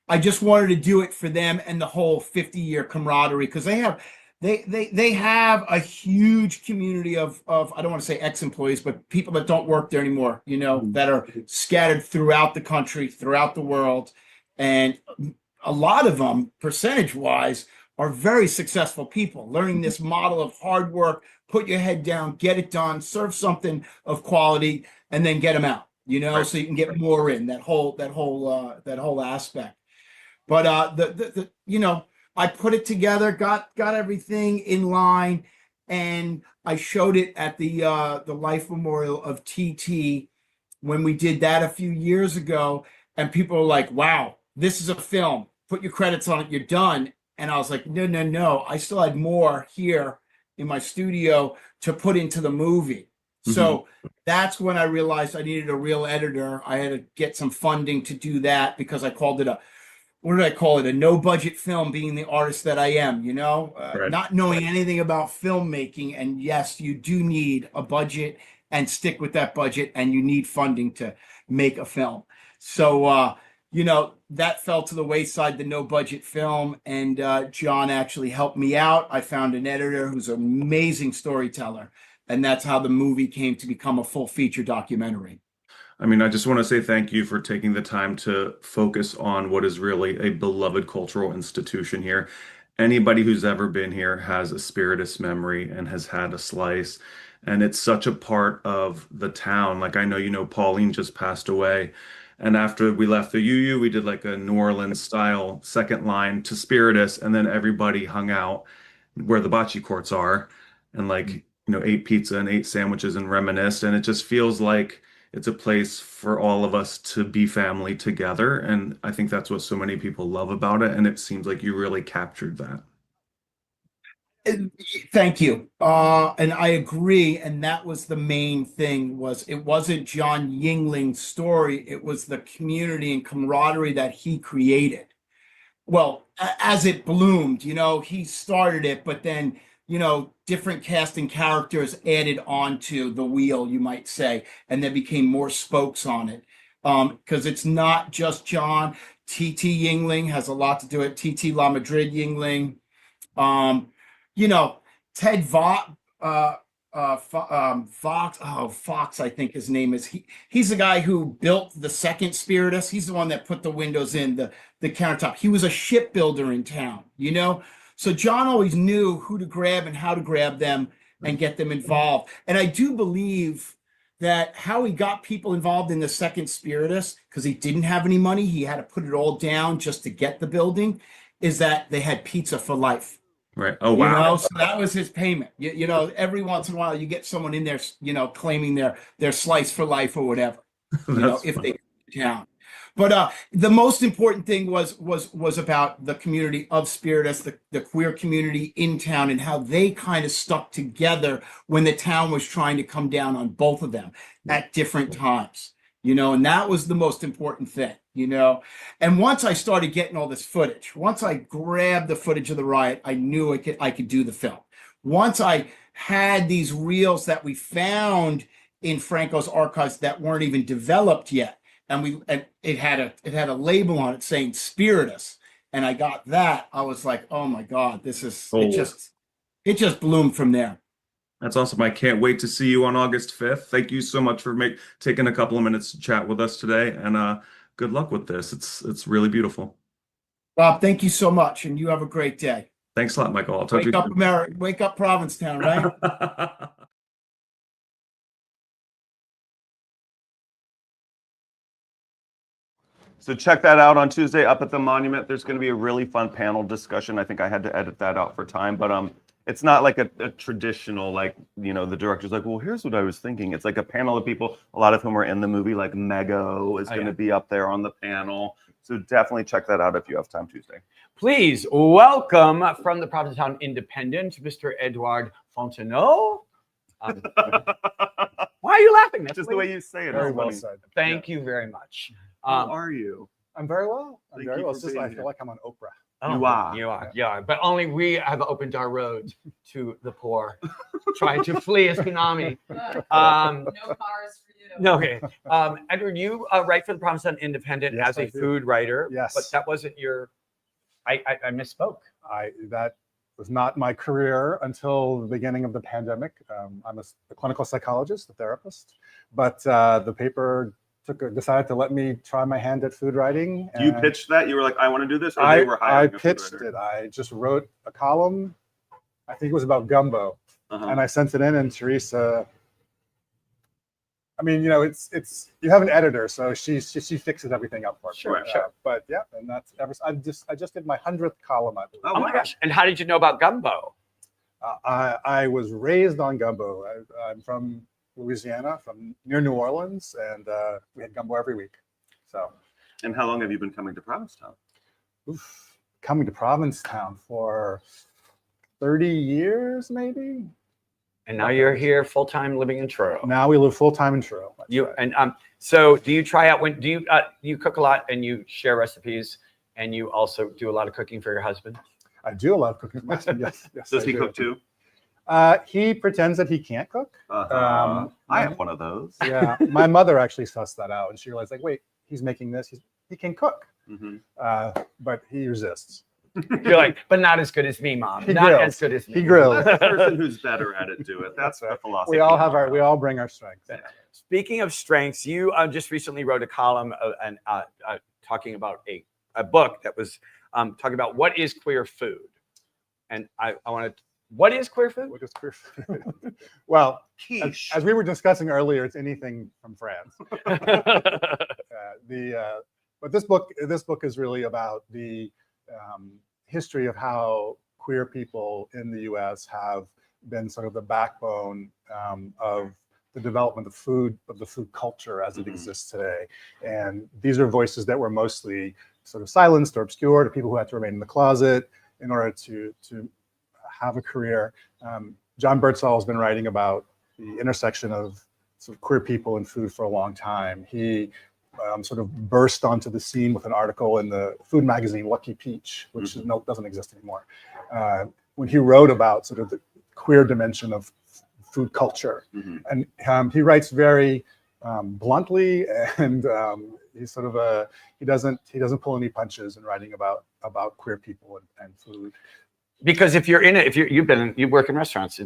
I just wanted to do it for them and the whole 50-year camaraderie, because they have a huge community of I don't want to say ex-employees, but people that don't work there anymore, that are scattered throughout the country, throughout the world. And a lot of them, percentage-wise, are very successful people, learning this model of hard work, put your head down, get it done, serve something of quality, and then get them out, so you can get more in that whole aspect. But I put it together, got everything in line, and I showed it at the Life Memorial of TT when we did that a few years ago, and people were like, "Wow, this is a film. Put your credits on it. You're done." And I was like, "No. I still had more here in my studio to put into the movie." Mm-hmm. So that's when I realized I needed a real editor. I had to get some funding to do that, because I called it a no budget film, being the artist that I am, Right. Not knowing anything about filmmaking. And yes, you do need a budget and stick with that budget, and you need funding to make a film. So, that fell to the wayside, the no budget film. And John actually helped me out. I found an editor who's an amazing storyteller. And that's how the movie came to become a full feature documentary. I mean, I just want to say thank you for taking the time to focus on what is really a beloved cultural institution here. Anybody who's ever been here has a Spiritus memory and has had a slice. And it's such a part of the town. Like, I know, Pauline just passed away. And after we left the UU, we did like a New Orleans style second line to Spiritus. And then everybody hung out where the bocce courts are and ate pizza and ate sandwiches and reminisced. And it just feels like it's a place for all of us to be family together. And I think that's what so many people love about it. And it seems like you really captured that. Thank you. And I agree. And that was the main thing, it wasn't John Yingling's story. It was the community and camaraderie that he created. Well, as it bloomed, he started it, but then, different casting characters added onto the wheel, you might say, and there became more spokes on it. Because it's not just John. TT Yingling has a lot to do with it. TT La Madrid Yingling. Ted Fox, I think his name is. He's the guy who built the second Spiritus. He's the one that put the windows in, the countertop. He was a shipbuilder in town, So John always knew who to grab and how to grab them and get them involved. And I do believe that how he got people involved in the second Spiritus, because he didn't have any money, he had to put it all down just to get the building, is that they had pizza for life. Right. Oh, wow. So that was his payment. Every once in a while you get someone in there, claiming their slice for life or whatever, if they town. But the most important thing was about the community of Spiritus, the queer community in town, and how they kind of stuck together when the town was trying to come down on both of them at different times. And that was the most important thing. And once I started getting all this footage, once I grabbed the footage of the riot, I knew I could do the film. Once I had these reels that we found in Franco's archives that weren't even developed yet, and it had a label on it saying Spiritus, and I got that, I was like, oh my God, it just bloomed from there. That's awesome. I can't wait to see you on August 5th. Thank you so much for taking a couple of minutes to chat with us today, and good luck with this. It's really beautiful. Bob, thank you so much, and you have a great day. Thanks a lot, Michael. I'll talk to you soon. Wake up Provincetown, right? So check that out on Tuesday up at the Monument. There's going to be a really fun panel discussion. I think I had to edit that out for time, but it's not like a traditional, like, the director's like, well, here's what I was thinking. It's like a panel of people, a lot of whom are in the movie, like Mego is going to be up there on the panel. So definitely check that out if you have time Tuesday. Please welcome from the Provincetown Independent, Mr. Edouard Fontenot. Why are you laughing? That's just the way you say it. Very well said. Thank you very much. How are you? I'm very well. Thank you for It's just being I here. feel like I'm on Oprah. Oh, You are. You are. But only we have opened our road to the poor, trying to flee a tsunami. No cars for you. No, okay. Edward, you write for the Provincetown Independent Yes, as a I do. food writer. Yes. But that wasn't your. I misspoke. That was not my career until the beginning of the pandemic. I'm a clinical psychologist, a therapist, but the paper decided to let me try my hand at food writing. You pitched that? You were like, I want to do this? Or they were I hiring a food pitched writer? it. I just wrote a column. I think it was about gumbo. And I sent it in, and Teresa, I mean, it's you have an editor, so she fixes everything up for me. Sure. But yeah, and that's I just did my 100th column, I believe. Oh my gosh! And how did you know about gumbo? I was raised on gumbo. I'm from Louisiana, from near New Orleans, and we had gumbo every week. So. And how long have you been coming to Provincetown? Coming to Provincetown for 30 years, maybe. And now you're here full time, living in Truro. Now we live full time in Truro. So do you try out when you cook a lot and you share recipes, and you also do a lot of cooking for your husband? I do a lot of cooking for my husband. Yes. Does he cook too? He pretends that he can't cook. I have one of those. Yeah, my mother actually sussed that out, and she realized, like, wait, he's making this. He can cook, but he resists. You're like, but not as good as me, Mom. He Not grills. as good as me. He grills. Let the person who's better at it do it. That's the philosophy. We all bring our strengths. Speaking of strengths, you just recently wrote a column talking about a book that was talking about what is queer food, and I want to. What is queer food? What is queer food? Well, Quiche. as we were discussing earlier, it's anything from France. But this book is really about the history of how queer people in the U.S. have been sort of the backbone of the development of the food culture as it exists today. And these are voices that were mostly sort of silenced or obscured, or people who had to remain in the closet in order to have a career. John Birdsall has been writing about the intersection of sort of queer people and food for a long time. He sort of burst onto the scene with an article in the food magazine Lucky Peach, which doesn't exist anymore. When he wrote about sort of the queer dimension of food culture, and he writes very bluntly, and he's sort of he doesn't pull any punches in writing about queer people and food. Because if you're in it, you work in restaurants,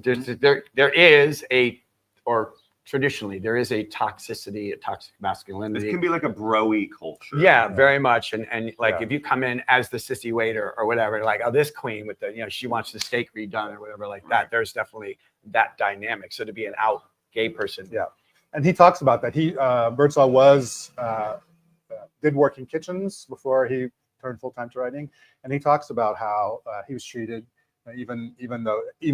traditionally there is a toxicity, a toxic masculinity. It can be like a bro-y culture. Yeah, very much. And like if you come in as the sissy waiter or whatever, like, oh, this queen with the, she wants the steak redone or whatever like that. There's definitely that dynamic. So to be an out gay person. Yeah. And he talks about that. Birdsall did work in kitchens before he turned full-time to writing. And he talks about how he was treated, even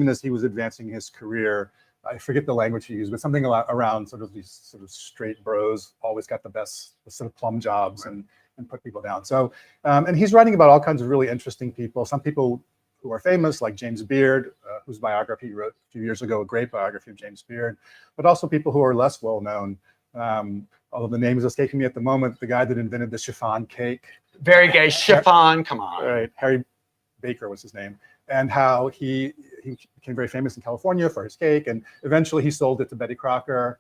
as he was advancing his career, I forget the language he used, but something around sort of these sort of straight bros always got the sort of plum jobs and put people down. So, and he's writing about all kinds of really interesting people. Some people who are famous, like James Beard, whose biography he wrote a few years ago, a great biography of James Beard, but also people who are less well known. Although the name is escaping me at the moment, the guy that invented the chiffon cake. Very gay chiffon, come on. Right, Harry Baker was his name. And how he became very famous in California for his cake, and eventually he sold it to Betty Crocker,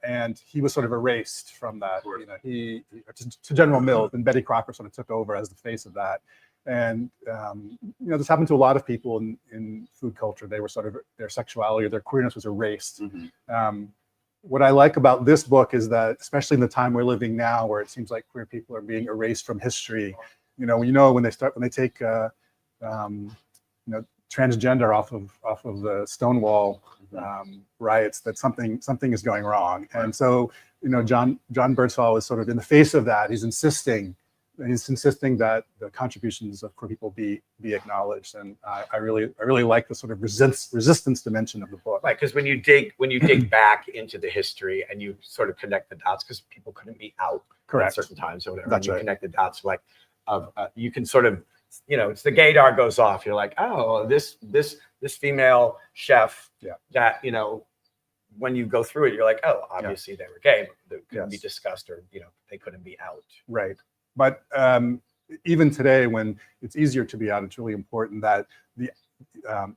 and he was sort of erased from that. You know, he to General Mills, and Betty Crocker sort of took over as the face of that. And you know, this happened to a lot of people in food culture. They were sort of, their sexuality or their queerness was erased. What I like about this book is that, especially in the time we're living now, where it seems like queer people are being erased from history, you know, when they take you know, transgender off of the Stonewall riots, that something is going wrong. And so, you know, John Birdsall is sort of in the face of that. He's insisting that the contributions of queer people be acknowledged, and I really like the sort of resistance dimension of the book. Right, because when you dig back into the history and you sort of connect the dots, because people couldn't be out Correct. at certain times or whatever. That's and you right. connect the dots, like you can sort of, you know, it's the gaydar goes off. You're like, oh, this female chef that, you know, when you go through it, you're like, oh, obviously they were gay, but they couldn't be discussed, or, you know, they couldn't be out. Right. But even today, when it's easier to be out, it's really important that the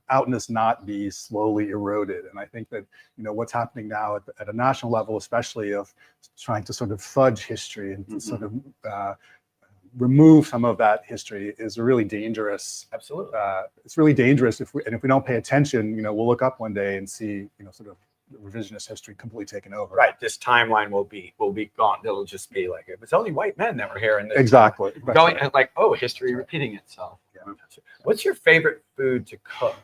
outness not be slowly eroded. And I think that, you know, what's happening now at a national level, especially of trying to sort of fudge history and to sort of remove some of that history, is really dangerous. Absolutely. It's really dangerous if we don't pay attention. You know, we'll look up one day and see, you know, sort of revisionist history completely taken over. Right. This timeline will be gone. It'll just be like, it was only white men that were here, and Exactly. going like, oh, history repeating itself. Yeah. What's your favorite food to cook?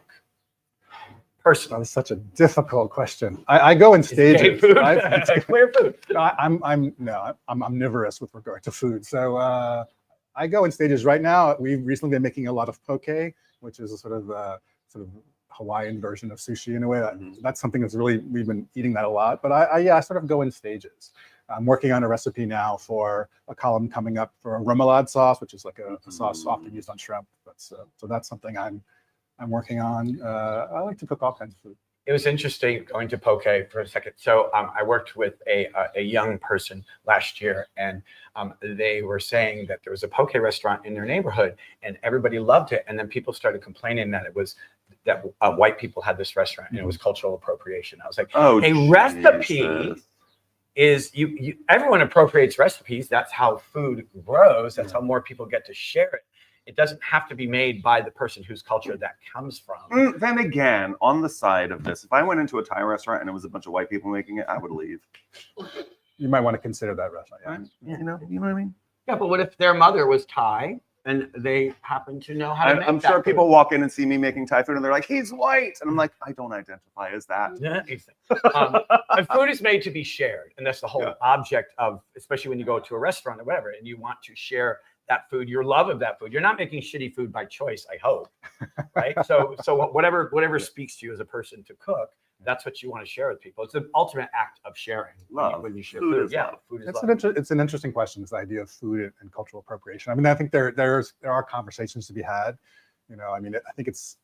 Personally, That's such a difficult question. I go in stages. Gay food. Right? Queer food. I'm omnivorous with regard to food. So I go in stages. Right now, we've recently been making a lot of poke, which is a sort of Hawaiian version of sushi in a way. That's something that's really, we've been eating that a lot. But I sort of go in stages. I'm working on a recipe now for a column coming up for a remoulade sauce, which is like a sauce often used on shrimp. So that's something I'm working on. I like to cook all kinds of food. It was interesting going to poke for a second. So I worked with a young person last year, and they were saying that there was a poke restaurant in their neighborhood, and everybody loved it. And then people started complaining that it was that white people had this restaurant, and it was cultural appropriation. I was like, Oh, a recipe Jesus. is you everyone appropriates recipes. That's how food grows. That's how more people get to share it. It doesn't have to be made by the person whose culture that comes from. Then again, on the side of this, if I went into a Thai restaurant and it was a bunch of white people making it, I would leave. You might want to consider that restaurant. Yeah. You know what I mean? Yeah, but what if their mother was Thai and they happen to know how to make I'm that sure food? people walk in and see me making Thai food and they're like, he's white. And I'm like, I don't identify as that. Yeah, and food is made to be shared, and that's the whole object of, especially when you go to a restaurant or whatever, and you want to share that food, your love of that food. You're not making shitty food by choice, I hope, right? So whatever speaks to you as a person to cook, that's what you want to share with people. It's the ultimate act of sharing. Love. When you share Food food. is Yeah, love. food is It's love. it's an interesting question, this idea of food and cultural appropriation. I mean, I think there are conversations to be had. You know, I mean, I think it's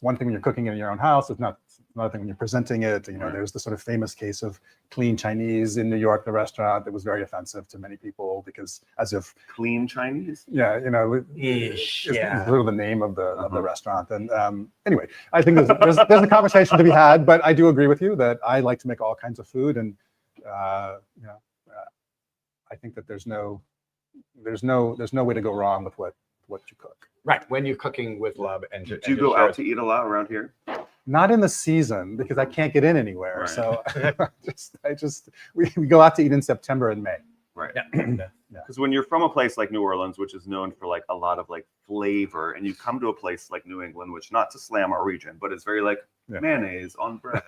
one thing when you're cooking in your own house. It's not another thing when you're presenting it. You know, there's the sort of famous case of Clean Chinese in New York, the restaurant, that was very offensive to many people because, as if Clean Chinese? yeah, you know, Ish, it's yeah. sort of the name of the restaurant. And anyway, I think there's a conversation to be had. But I do agree with you that I like to make all kinds of food, and you know, I think that there's no way to go wrong with what you cook. Right, when you're cooking with love and Do you go out to eat a lot around here? Not in the season because I can't get in anywhere. Right. So we go out to eat in September and May. Right. Yeah. Because when you're from a place like New Orleans, which is known for like a lot of like flavor, and you come to a place like New England, which, not to slam our region, but it's very like mayonnaise on bread,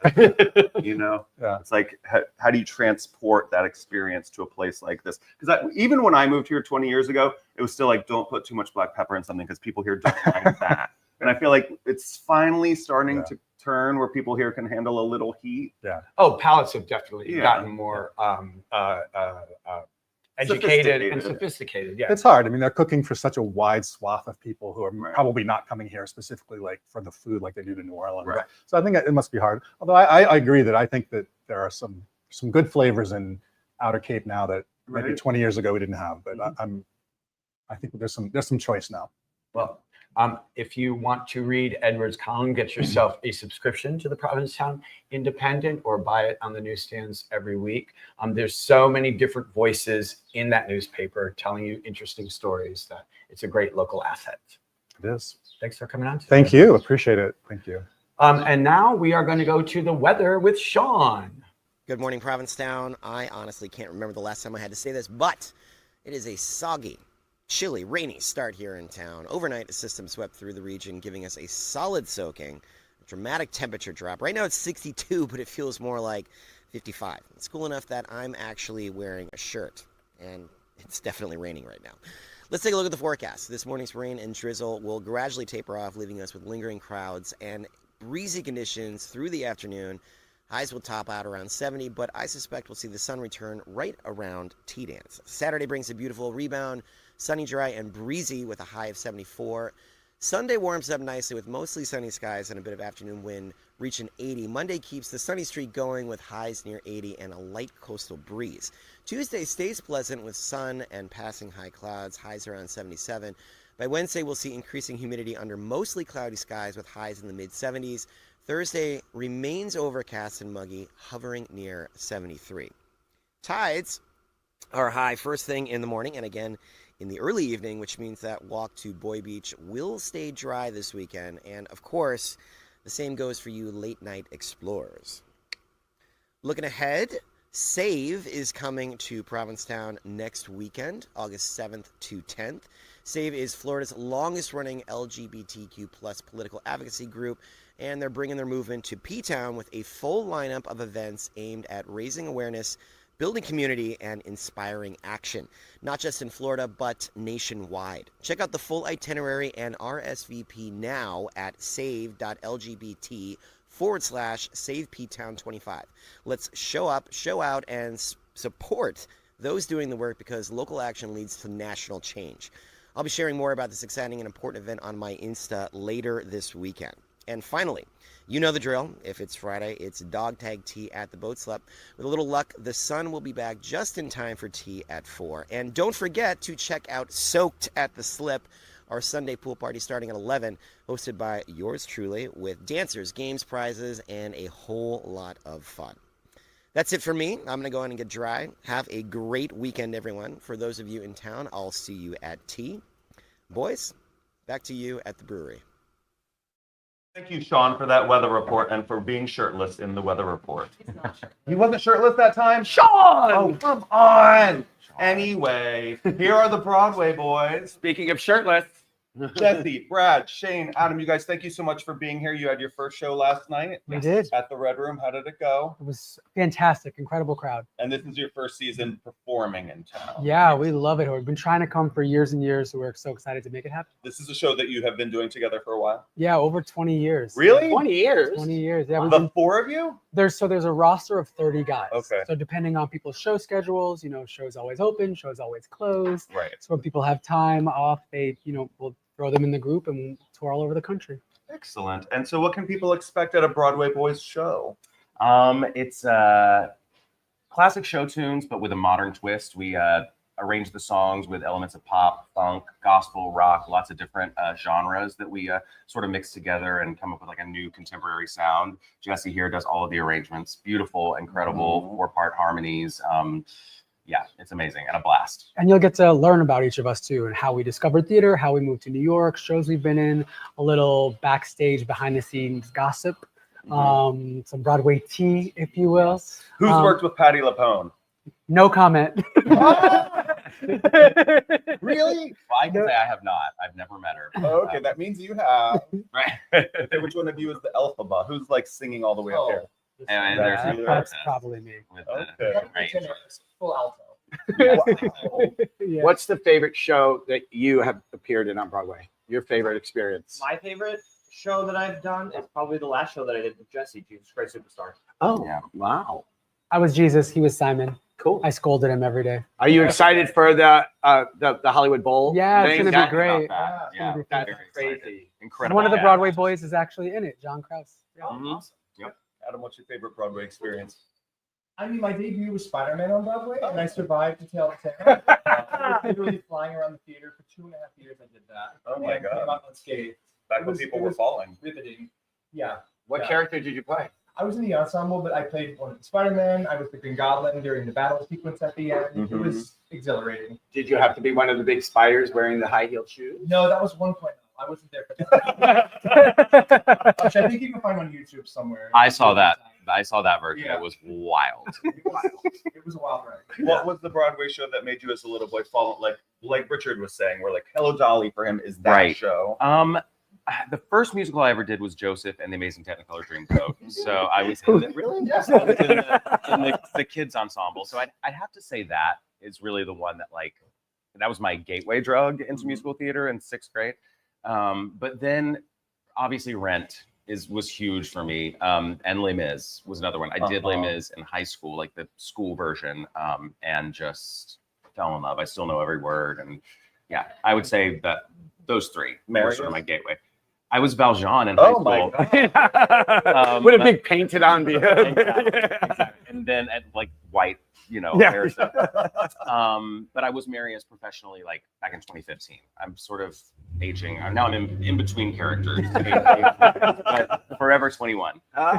you know? Yeah. It's like, how do you transport that experience to a place like this? Because even when I moved here 20 years ago, it was still like, don't put too much black pepper in something because people here don't like that. And I feel like it's finally starting turn where people here can handle a little heat. Oh, palates have definitely Yeah. gotten more educated and Sophisticated. sophisticated. Yeah. It's hard. I mean, they're cooking for such a wide swath of people who are probably not coming here specifically like for the food like they do to New Orleans. Right. So I think it must be hard. Although I agree that I think that there are some good flavors in Outer Cape now that maybe 20 years ago we didn't have. But I think there's some choice now. Well, if you want to read Edouard's column, get yourself a subscription to the Provincetown Independent or buy it on the newsstands every week. There's so many different voices in that newspaper telling you interesting stories that it's a great local asset. It is. Thanks for coming on today. Thank you. Appreciate it. Thank you. And now we are going to go to the weather with Sean. Good morning, Provincetown. I honestly can't remember the last time I had to say this, but it is a soggy, chilly, rainy start here in town. Overnight, a system swept through the region, giving us a solid soaking, a dramatic temperature drop. Right now it's 62, but it feels more like 55. It's cool enough that I'm actually wearing a shirt, and it's definitely raining right now. Let's take a look at the forecast. This morning's rain and drizzle will gradually taper off, leaving us with lingering crowds and breezy conditions through the afternoon. Highs will top out around 70, but I suspect we'll see the sun return right around tea dance. Saturday brings a beautiful rebound, sunny, dry, and breezy with a high of 74. Sunday warms up nicely with mostly sunny skies and a bit of afternoon wind reaching 80. Monday keeps the sunny streak going with highs near 80 and a light coastal breeze. Tuesday stays pleasant with sun and passing high clouds, highs around 77. By Wednesday, we'll see increasing humidity under mostly cloudy skies with highs in the mid-70s. Thursday remains overcast and muggy, hovering near 73. Tides are high first thing in the morning and again in the early evening, which means that walk to Boy Beach will stay dry this weekend. And of course, the same goes for you late night explorers. Looking ahead, SAVE is coming to Provincetown next weekend, August 7th to 10th. SAVE is Florida's longest running LGBTQ plus political advocacy group, and they're bringing their movement to P-Town with a full lineup of events aimed at raising awareness, building community, and inspiring action, not just in Florida, but nationwide. Check out the full itinerary and RSVP now at save.lgbt/SavePtown25. Let's show up, show out, and support those doing the work because local action leads to national change. I'll be sharing more about this exciting and important event on my Insta later this weekend. And finally, you know the drill. If it's Friday, it's dog tag tea at the Boat Slip. With a little luck, the sun will be back just in time for tea at 4. And don't forget to check out Soaked at the Slip, our Sunday pool party starting at 11, hosted by yours truly, with dancers, games, prizes, and a whole lot of fun. That's it for me. I'm going to go ahead and get dry. Have a great weekend, everyone. For those of you in town, I'll see you at tea. Boys, back to you at the brewery. Thank you, Sean, for that weather report and for being shirtless in the weather report. He wasn't shirtless that time? Sean! Oh, come on! Anyway, here are the Broadway Boys. Speaking of shirtless. Jesse, Brad, Shane, Adam, you guys, thank you so much for being here. You had your first show last night. We did. At the Red Room. How did it go? It was fantastic, incredible crowd. And this is your first season performing in town. Yeah, we love it. We've been trying to come for years and years, so we're so excited to make it happen. This is a show that you have been doing together for a while. Yeah, over 20 years. Really? 20 years? 20 years. Yeah, The four of you? there's a roster of 30 guys. Okay. So depending on people's show schedules, shows always open, shows always closed. Right. So when people have time off, they, we'll throw them in the group and we'll tour all over the country. Excellent. And so what can people expect at a Broadway Boys show? It's classic show tunes, but with a modern twist. We arrange the songs with elements of pop, funk, gospel, rock, lots of different genres that we sort of mix together and come up with like a new contemporary sound. Jesse here does all of the arrangements. Beautiful, incredible 4-part harmonies. Yeah, it's amazing and a blast. And you'll get to learn about each of us too, and how we discovered theater, how we moved to New York, shows we've been in, a little backstage behind the scenes gossip, some Broadway tea, if you will. Who's worked with Patti LuPone? No comment. Really? Well, I can say I have not. I've never met her. Oh, okay, that means you have. Right. Okay, which one of you is the Elphaba? Who's like singing all the way up here? And That's probably me. Okay. Full alto. Yeah. What's the favorite show that you have appeared in on Broadway? Your favorite experience? My favorite? show that I've done is probably the last show that I did with Jesse, Jesus Christ Superstar. Oh, Yeah. wow. I was Jesus. He was Simon. Cool. I scolded him every day. Are you excited for the Hollywood Bowl? Yeah, it's thing? gonna be great. Yeah, It's That's very excited. crazy. Incredible. One of the Yeah. Broadway boys is actually in it, John Krause. Yeah. Mhm. Adam, what's your favorite Broadway experience? I mean, my debut was Spider-Man on Broadway, and I survived to tell the tale. I was literally flying around the theater for 2.5 years. I did that. Oh my And God. Came out unscathed. Back It when was- people it were was falling. Riveting. Yeah. What Yeah. character did you play? I was in the ensemble, but I played one of the Spider-Man. I was the Green Goblin during the battle sequence at the end. It was exhilarating. Did you have to be one of the big spiders wearing the high-heeled shoes? No, that was 1.0. I wasn't there for that. Which I think you can find on YouTube somewhere. I saw that. I saw that version. Yeah. It was wild. It was a wild ride. What was the Broadway show that made you as a little boy fall like Richard was saying, where like Hello Dolly for him is that Right. show? The first musical I ever did was Joseph and the Amazing Technicolor Dreamcoat. So I was Really? Yes. I was in the kids ensemble. So I'd have to say that is really the one that that was my gateway drug into musical theater in 6th grade. But then obviously Rent was huge for me. And Les Mis was another one. I did Les Mis in high school, like the school version, and just fell in love. I still know every word. And yeah, I would say that those three were sort of my gateway. I was Valjean in high school. With a big painted on beard. Exactly. And then at white, hair stuff. But I was Marius professionally back in 2015. I'm sort of aging. Now I'm in between characters. But forever 21. And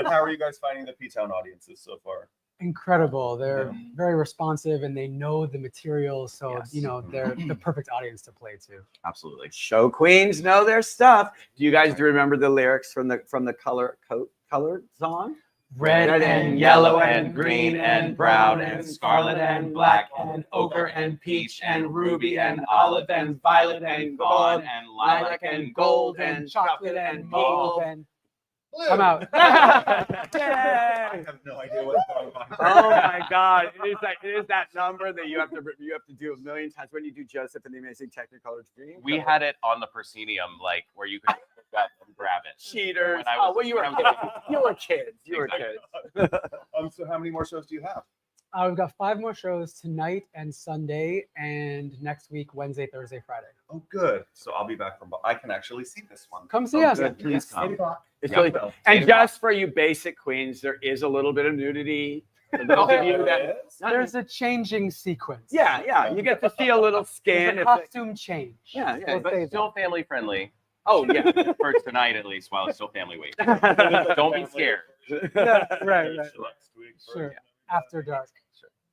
how are you guys finding the P-Town audiences so far? Incredible. They're very responsive and they know the material. So, Yes. They're the perfect audience to play to. Absolutely. Show queens know their stuff. Do you guys remember the lyrics from the colored song? Red and yellow and green and brown and scarlet and black and ochre and peach and ruby and olive and violet and gold and lilac and gold and chocolate and mauve. and I'm out. I have no idea what's going on. Oh my God! It is that number that you have to do a million times when you do Joseph and the Amazing Technicolor Dream. We had it on the proscenium, where you could look up and grab it. Cheaters! When I was- You were when I was- kids. You were kids. You were Exactly. kids. So how many more shows do you have? We've got 5 more shows tonight and Sunday, and next week, Wednesday, Thursday, Friday. Oh, good. So I'll be back from. I can actually see this one. Come see us. Good. Please come. 8 o'clock. It's Yeah. really fun. And just for you basic queens, there is a little bit of nudity. For those of you that, There's a changing sequence. yeah, you get to see a little skin. There's a costume change. Yeah, We'll But say still family friendly. Oh yeah. For tonight, at least, while it's still family week. Don't be scared. Right. Sure. After dark.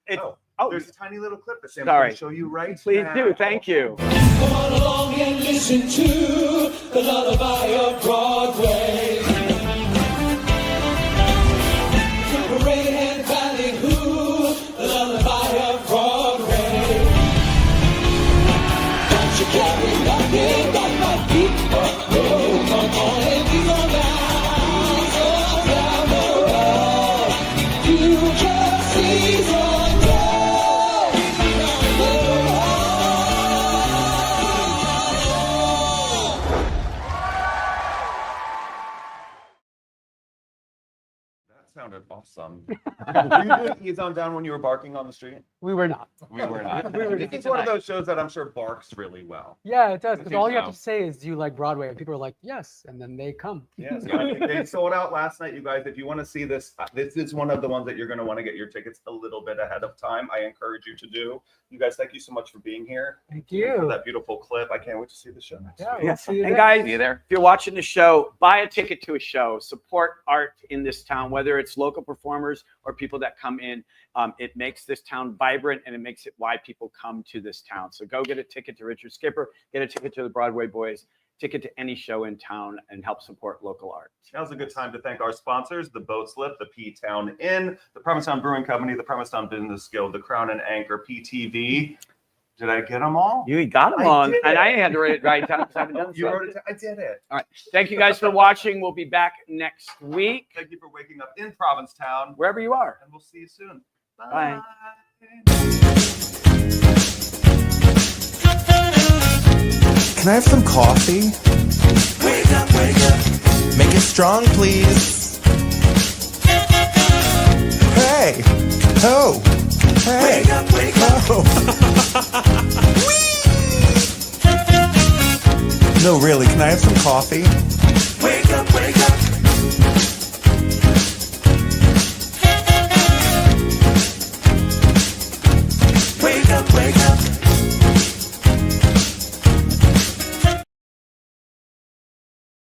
It's, There's a tiny little clip that Sam's Sorry. going to show you right Please now. do. Thank you. Come on along and listen to the lullaby of Broadway. Parade and ballyhoo, the lullaby of Broadway. Don't you carry nothing but my feet? Oh, come on and be on down the road. You just seize on Sounded awesome. Were you doing Ease on Down when you were barking on the street? We were not. We were not. It's one of those shows that I'm sure barks really well. Yeah, it does. I Because think all you have so. to say is, do you like Broadway? And people are like, yes. And then they come. Yes, they sold out last night, you guys. If you want to see this, this is one of the ones that you're going to want to get your tickets a little bit ahead of time. I encourage you to do. You guys, thank you so much for being here. Thank For you. that beautiful clip. I can't wait to see the show next Yeah, week. we'll see you And there. guys, See you there. if you're watching the show, buy a ticket to a show. Support art in this town, whether it's local performers or people that come in. It makes this town vibrant, and it makes it why people come to this town. So go get a ticket to Richard Skipper, get a ticket to the Broadway Boys, ticket to any show in town, and help support local art. Now's a good time to thank our sponsors, the Boat Slip, the P-Town Inn, the Provincetown Brewing Company, the Provincetown Business Guild, the Crown and Anchor, PTV. Did I get them all? You got them I on, did and it. I had to write it right down because I haven't done You so. wrote it down. I did it. All right. Thank you guys for watching. We'll be back next week, Thank you for waking up in Provincetown, wherever you are. and we'll see you soon. Bye. Can I have some coffee? Wake Wake up, wake up. Make it strong, please. Hey, ho, hey, wake up, wake up. No, really, can I have some coffee?